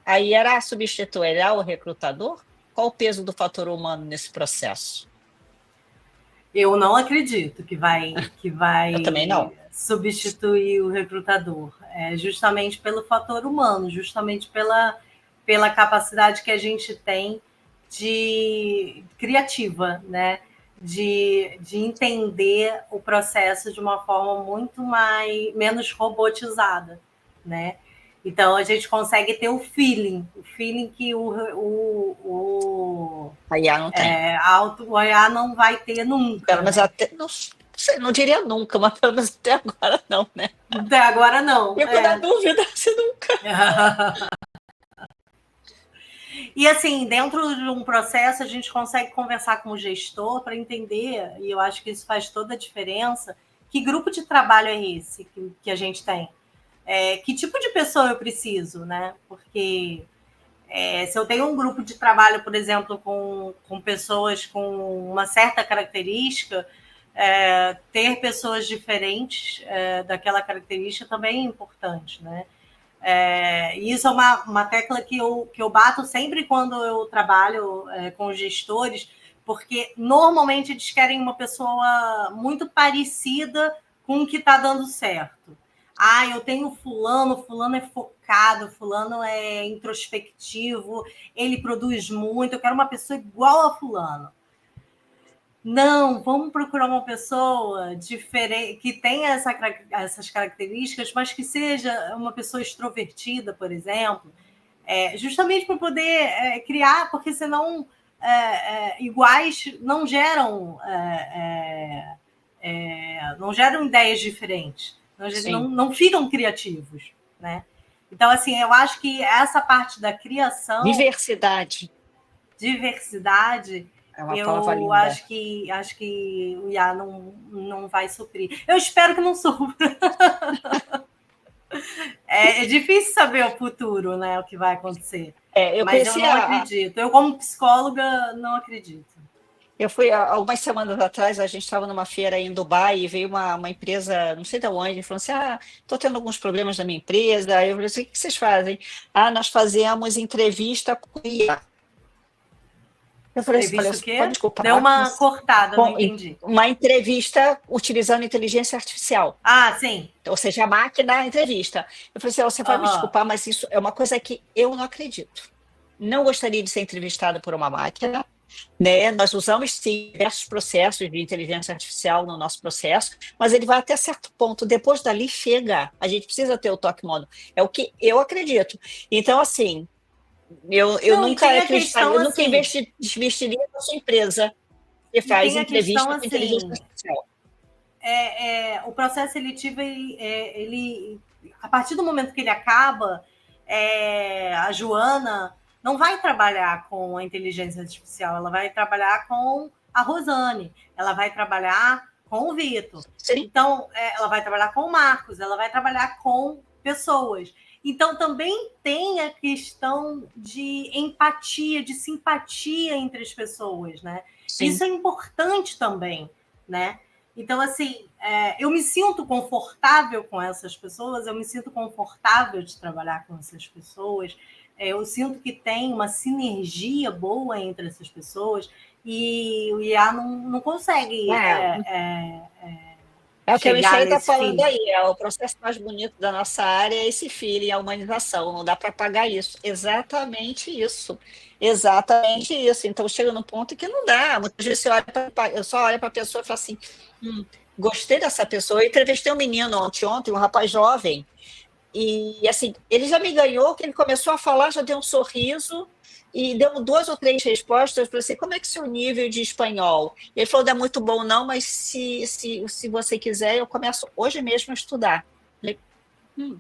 A IRA substituirá o recrutador? Qual o peso do fator humano nesse processo? Eu não acredito que vai Eu também não. substituir o recrutador. Justamente pelo fator humano, justamente pela capacidade que a gente tem de criativa, né? De entender o processo de uma forma muito menos robotizada, né? Então, a gente consegue ter o feeling que a IA não tem. O IA não vai ter nunca. Mas até, não diria nunca, mas pelo menos até agora não, né? Até agora não. Fico na dúvida se nunca. E assim, dentro de um processo, a gente consegue conversar com o gestor para entender, e eu acho que isso faz toda a diferença, que grupo de trabalho é esse que a gente tem? Que tipo de pessoa eu preciso, né? Porque se eu tenho um grupo de trabalho, por exemplo, com pessoas com uma certa característica, ter pessoas diferentes daquela característica também é importante, né? E isso é uma tecla que eu bato sempre quando eu trabalho com gestores, porque normalmente eles querem uma pessoa muito parecida com o que está dando certo. Eu tenho fulano é focado, fulano é introspectivo, ele produz muito, eu quero uma pessoa igual a fulano. não, vamos procurar uma pessoa diferente, que tenha essas características, mas que seja uma pessoa extrovertida, por exemplo, justamente para poder criar, porque senão iguais não geram ideias diferentes, não ficam criativos, né? Então, assim, eu acho que essa parte da criação... Diversidade, é uma palavra eu linda. acho que o IA não vai suprir. Eu espero que não supra. É difícil saber o futuro, né? O que vai acontecer. Mas eu não acredito. Eu, como psicóloga, não acredito. Eu fui, algumas semanas atrás, a gente estava numa feira aí em Dubai e veio uma empresa, não sei de onde, falou assim, estou tendo alguns problemas na minha empresa. Aí eu falei assim, o que vocês fazem? Nós fazemos entrevista com IA. Eu falei assim, olha, Entrevista o quê? pode desculpar. Deu uma cortada, não entendi. Uma entrevista utilizando inteligência artificial. Sim. Ou seja, a máquina entrevista. Eu falei assim, você vai me desculpar, mas isso é uma coisa que eu não acredito. Não gostaria de ser entrevistada por uma máquina, né? Nós usamos, sim, diversos processos de inteligência artificial no nosso processo, mas ele vai até certo ponto. Depois dali chega. A gente precisa ter o toque humano. É o que eu acredito. Então, assim, eu nunca acreditaria, eu nunca investiria na sua empresa que faz entrevista com inteligência artificial. O processo seletivo, ele, a partir do momento que ele acaba, a Joana não vai trabalhar com a inteligência artificial, ela vai trabalhar com a Rosane, ela vai trabalhar com o Vitor. Sim. Então, ela vai trabalhar com o Marcos, ela vai trabalhar com pessoas. Então, também tem a questão de empatia, de simpatia entre as pessoas, né? Sim. Isso é importante também, né? Então, assim, eu me sinto confortável com essas pessoas, eu me sinto confortável de trabalhar com essas pessoas, eu sinto que tem uma sinergia boa entre essas pessoas e o IA não consegue é o que a Michelle está falando aí, é o processo mais bonito da nossa área, é esse feeling, a humanização, não dá para apagar isso. Exatamente isso. Exatamente isso. Então chega num ponto que não dá. Muitas vezes eu só olho para a pessoa e falo assim, gostei dessa pessoa. Eu entrevistei um menino ontem, um rapaz jovem, e assim, ele já me ganhou, que ele começou a falar, já deu um sorriso, e deu 2 ou 3 respostas. Eu falei assim, como é que é o seu nível de espanhol? Ele falou, não é muito bom não, mas se você quiser, eu começo hoje mesmo a estudar. Eu falei,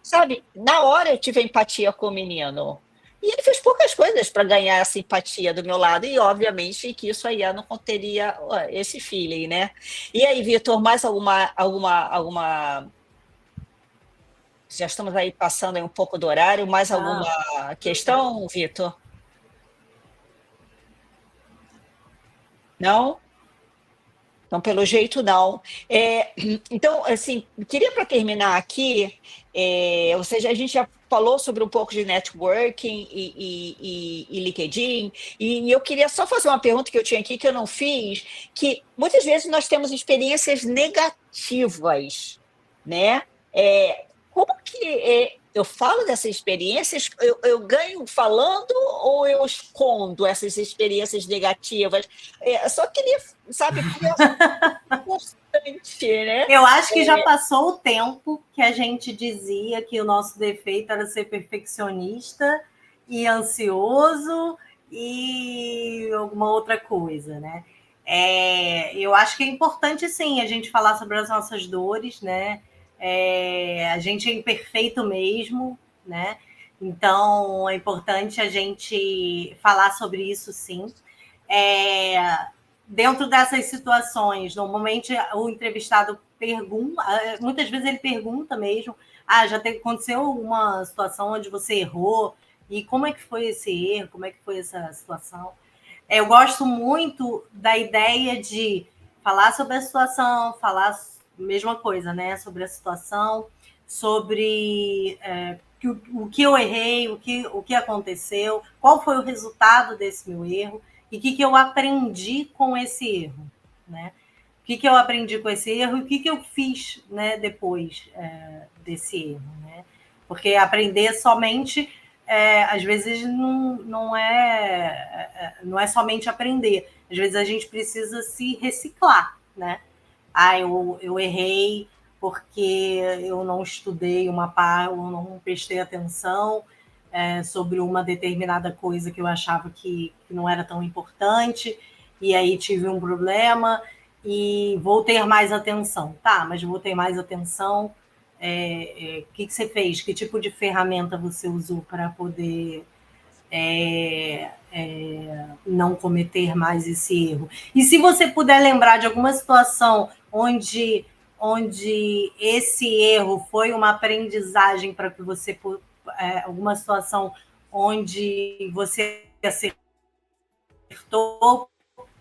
sabe, na hora eu tive empatia com o menino. E ele fez poucas coisas para ganhar essa empatia do meu lado, e obviamente que isso aí eu não teria esse feeling, né? E aí, Vitor, mais alguma... Já estamos aí passando aí um pouco do horário, mais alguma questão, Vitor? Não? Então, pelo jeito, não. Então, assim, queria para terminar aqui, ou seja, a gente já falou sobre um pouco de networking e LinkedIn, e eu queria só fazer uma pergunta que eu tinha aqui, que eu não fiz, que muitas vezes nós temos experiências negativas, né? Como que eu falo dessas experiências, eu ganho falando ou eu escondo essas experiências negativas? Só queria, sabe, constante, né? Eu acho que já passou o tempo que a gente dizia que o nosso defeito era ser perfeccionista e ansioso e alguma outra coisa, né? Eu acho que é importante, sim, a gente falar sobre as nossas dores, né? A gente é imperfeito mesmo, né? Então, é importante a gente falar sobre isso, sim. Dentro dessas situações, normalmente o entrevistado pergunta, muitas vezes ele pergunta mesmo, já aconteceu uma situação onde você errou, e como é que foi esse erro, como é que foi essa situação? Eu gosto muito da ideia de falar sobre a situação, falar mesma coisa, né? Sobre a situação, sobre o que eu errei, o que aconteceu, qual foi o resultado desse meu erro e o que eu aprendi com esse erro, né? O que eu aprendi com esse erro e o que eu fiz, né, depois desse erro, né? Porque aprender somente às vezes não é somente aprender. Às vezes a gente precisa se reciclar, né? Eu errei porque eu não estudei eu não prestei atenção sobre uma determinada coisa que eu achava que não era tão importante, e aí tive um problema e vou ter mais atenção. Tá, mas vou ter mais atenção. O que você fez? Que tipo de ferramenta você usou para poder não cometer mais esse erro? E se você puder lembrar de alguma situação onde esse erro foi uma aprendizagem para que você... alguma situação onde você acertou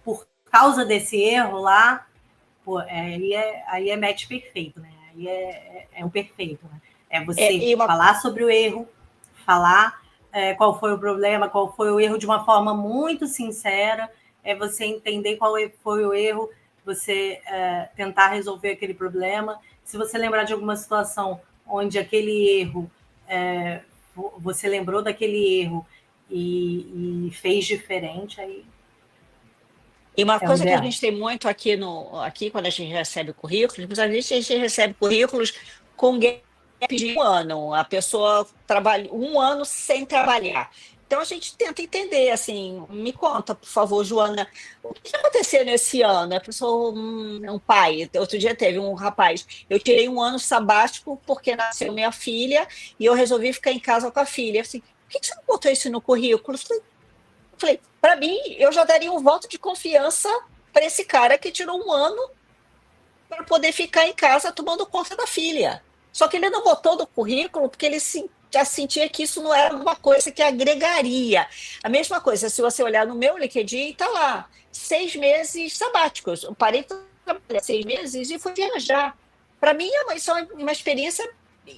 por causa desse erro lá, pô, aí é match perfeito, né? Aí é o perfeito, né? É você falar sobre o erro, falar qual foi o problema, qual foi o erro de uma forma muito sincera, é você entender qual foi o erro, você tentar resolver aquele problema. Se você lembrar de alguma situação onde aquele erro, você lembrou daquele erro e fez diferente, aí E uma coisa que a gente tem muito aqui, quando a gente recebe currículos, a gente recebe currículos com gap de 1 ano. A pessoa trabalha 1 ano sem trabalhar. Então, a gente tenta entender, assim, me conta, por favor, Joana, o que aconteceu nesse ano? A pessoa, um pai, outro dia teve um rapaz, eu tirei 1 ano sabático porque nasceu minha filha e eu resolvi ficar em casa com a filha. Assim, por que você não botou isso no currículo? Eu falei, para mim, eu já daria um voto de confiança para esse cara que tirou 1 ano para poder ficar em casa tomando conta da filha. Só que ele não botou no currículo porque ele já sentia que isso não era uma coisa que agregaria. A mesma coisa, se você olhar no meu LinkedIn, está lá, 6 meses sabáticos. Eu parei de trabalhar 6 meses e fui viajar. Para mim, isso é uma experiência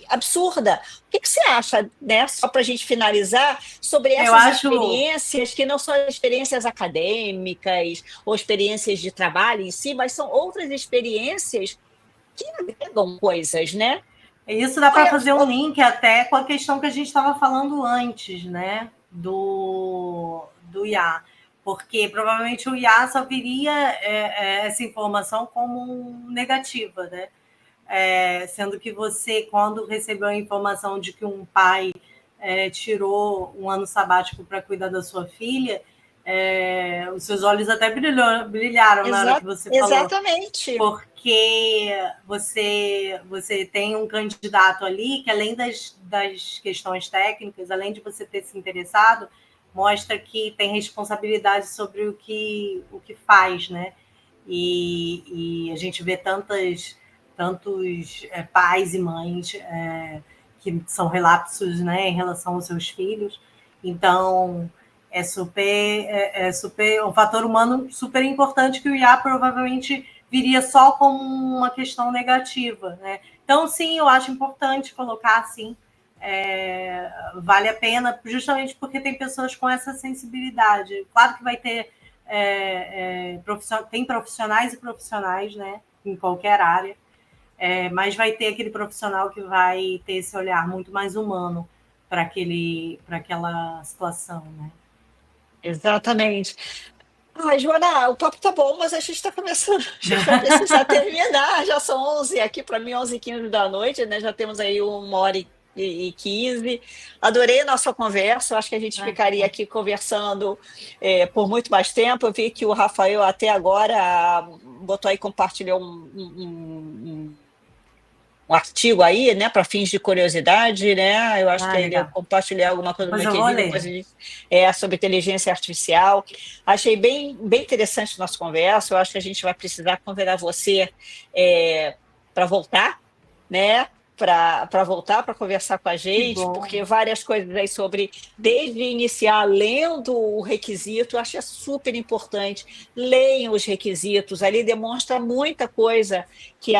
absurda. O que você acha, né? Só para a gente finalizar, sobre essas experiências que não são experiências acadêmicas ou experiências de trabalho em si, mas são outras experiências que agregam coisas, né? Isso dá para fazer um link até com a questão que a gente estava falando antes, né? Do IA. Porque provavelmente o IA só viria essa informação como negativa, né? Sendo que você, quando recebeu a informação de que um pai tirou 1 ano sabático para cuidar da sua filha, os seus olhos até brilharam na hora que você falou. Exatamente. Porque você tem um candidato ali que, além das questões técnicas, além de você ter se interessado, mostra que tem responsabilidade sobre o que faz, né? E a gente vê tantos pais e mães que são relapsos, né, em relação aos seus filhos. Então, é super um fator humano super importante que o IA provavelmente viria só como uma questão negativa, né? Então, sim, eu acho importante colocar assim, vale a pena, justamente porque tem pessoas com essa sensibilidade. Claro que vai ter tem profissionais e profissionais, né, em qualquer área, mas vai ter aquele profissional que vai ter esse olhar muito mais humano para aquela situação, né? Exatamente. Joana, o papo tá bom, mas a gente está começando, a gente vai precisar terminar. Já são 11, aqui para mim 11h15 da noite, né? Já temos aí 1h15. Adorei a nossa conversa, eu acho que a gente ficaria aqui conversando por muito mais tempo. Eu vi que o Rafael até agora botou aí, compartilhou um artigo aí, né, para fins de curiosidade, né? Eu acho que ele compartilhar alguma coisa no LinkedIn, depois sobre inteligência artificial. Achei bem interessante a nossa conversa. Eu acho que a gente vai precisar convidar você para voltar, né? Para voltar para conversar com a gente, porque várias coisas aí sobre, desde iniciar lendo o requisito, eu acho super importante. Leiam os requisitos, ali demonstra muita coisa que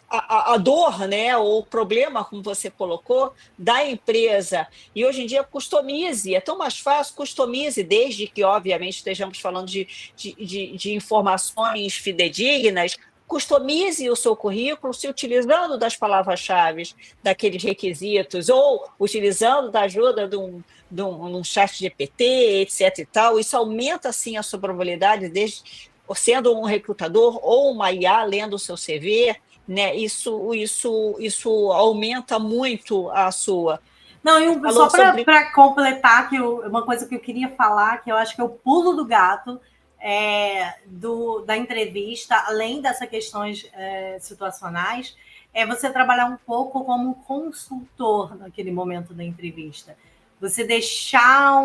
a dor, né, ou o problema, como você colocou, da empresa. E hoje em dia, customize, é tão mais fácil, customize, desde que, obviamente, estejamos falando de informações fidedignas, customize o seu currículo se utilizando das palavras-chave daqueles requisitos ou utilizando da ajuda de um chat GPT, etc. e tal. Isso aumenta, sim, a sua probabilidade, sendo um recrutador ou uma IA lendo o seu CV, né? Isso aumenta muito a sua. Não, só para completar, uma coisa que eu queria falar, que eu acho que é o pulo do gato da entrevista, além dessas questões situacionais, é você trabalhar um pouco como consultor naquele momento da entrevista. Você deixar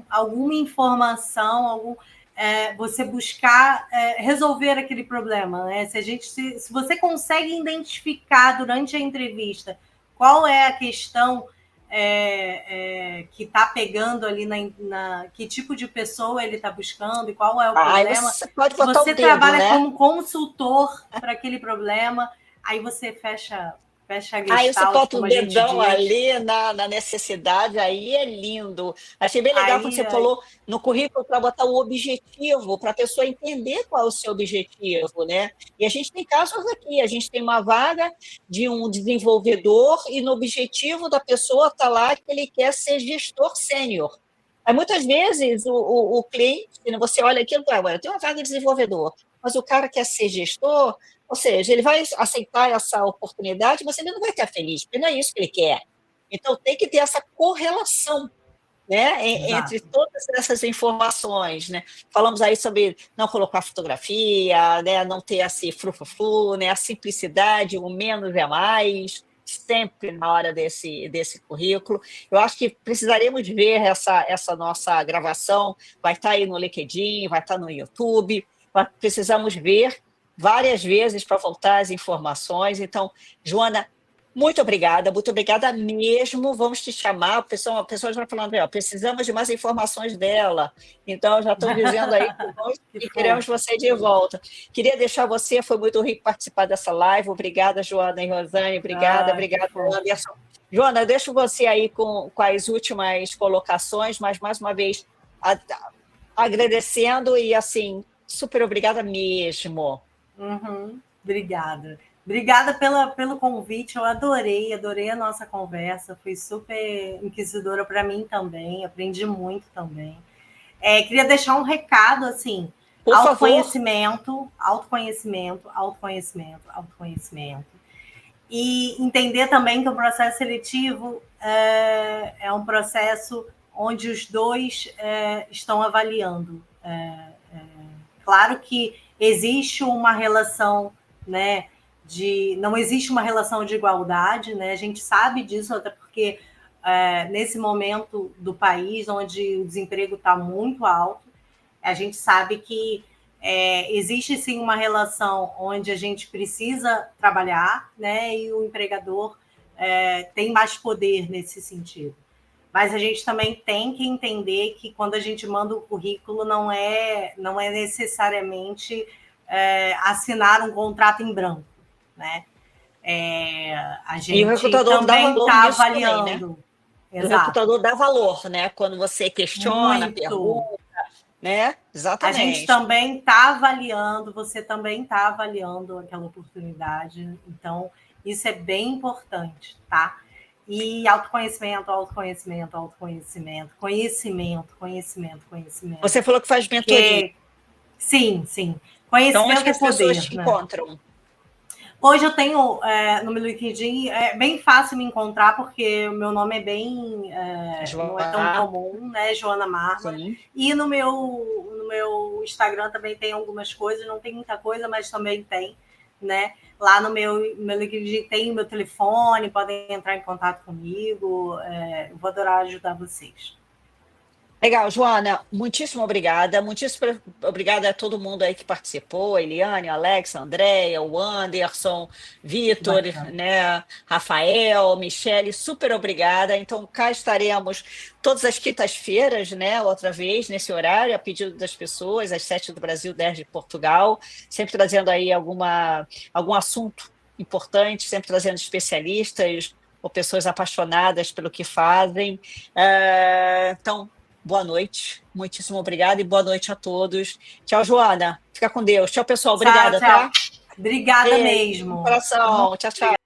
alguma informação, você buscar resolver aquele problema, né? Se você consegue identificar durante a entrevista qual é a questão que está pegando ali, que tipo de pessoa ele está buscando e qual é o problema. Você pode botar você o dedo, trabalha, né, como consultor para aquele problema, aí você fecha a gestalt, aí você bota o como a gente dedão diz. ali na necessidade, aí é lindo. Achei bem legal quando você falou no currículo para botar o objetivo, para a pessoa entender qual é o seu objetivo, né? E a gente tem casos aqui, a gente tem uma vaga de um desenvolvedor e no objetivo da pessoa está lá que ele quer ser gestor sênior. Aí, muitas vezes, o cliente, você olha aquilo, eu tenho uma vaga de desenvolvedor, mas o cara quer ser gestor, ou seja, ele vai aceitar essa oportunidade, mas ele não vai estar feliz, porque não é isso que ele quer. Então, tem que ter essa correlação, né, entre todas essas informações, né? Falamos aí sobre não colocar fotografia, né, não ter esse frufru, né, a simplicidade, o menos é mais, sempre na hora desse currículo. Eu acho que precisaremos ver essa nossa gravação, vai estar aí no LinkedIn, vai estar no YouTube, precisamos ver várias vezes para voltar as informações. Então, Joana, muito obrigada mesmo. Vamos te chamar. A pessoa já está falando, precisamos de mais informações dela. Então, já estão dizendo aí que queremos você de volta. Queria deixar você, foi muito rico participar dessa live. Obrigada, Joana e Rosane. Obrigada, Anderson. Joana, eu deixo você aí com as últimas colocações, mas, mais uma vez, agradecendo e, assim, super obrigada mesmo. Obrigada. Obrigada pelo convite, eu adorei a nossa conversa, foi super inquisidora para mim também, aprendi muito também. Queria deixar um recado, assim, por autoconhecimento, e entender também que o processo seletivo é um processo onde os dois estão avaliando. Claro que existe uma relação, né, não existe uma relação de igualdade, né? A gente sabe disso, até porque nesse momento do país, onde o desemprego está muito alto, a gente sabe que existe sim uma relação onde a gente precisa trabalhar, né? E o empregador tem mais poder nesse sentido. Mas a gente também tem que entender que quando a gente manda o currículo, não é necessariamente assinar um contrato em branco, né? A gente e o recrutador também está avaliando. Também, né? O recrutador dá valor, né? Quando você questiona, pergunta, né? Exatamente. A gente também está avaliando, você também está avaliando aquela oportunidade. Então, isso é bem importante, tá? E autoconhecimento. Você falou que faz mentoria. Sim. Conhecimento então, onde que as pessoas te encontram? Hoje eu tenho no meu LinkedIn, é bem fácil me encontrar, porque o meu nome é bem... não é tão comum, né? Joana Marma. Sim. E no meu Instagram também tem algumas coisas, não tem muita coisa, mas também tem, né? Lá no meu LinkedIn tem o meu telefone, podem entrar em contato comigo. Eu vou adorar ajudar vocês. Legal, Joana, muitíssimo obrigada a todo mundo aí que participou, a Eliane, a Alexa, a Andréia, o Anderson, Vitor, né, Rafael, Michele, super obrigada. Então, cá estaremos todas as quintas-feiras, né, outra vez, nesse horário, a pedido das pessoas, às 7 do Brasil, 10 de Portugal, sempre trazendo aí algum assunto importante, sempre trazendo especialistas ou pessoas apaixonadas pelo que fazem. Então, boa noite. Muitíssimo obrigada e boa noite a todos. Tchau, Joana. Fica com Deus. Tchau, pessoal. Obrigada, tchau. tá? Obrigada Beijo, mesmo. coração. Tchau, tchau.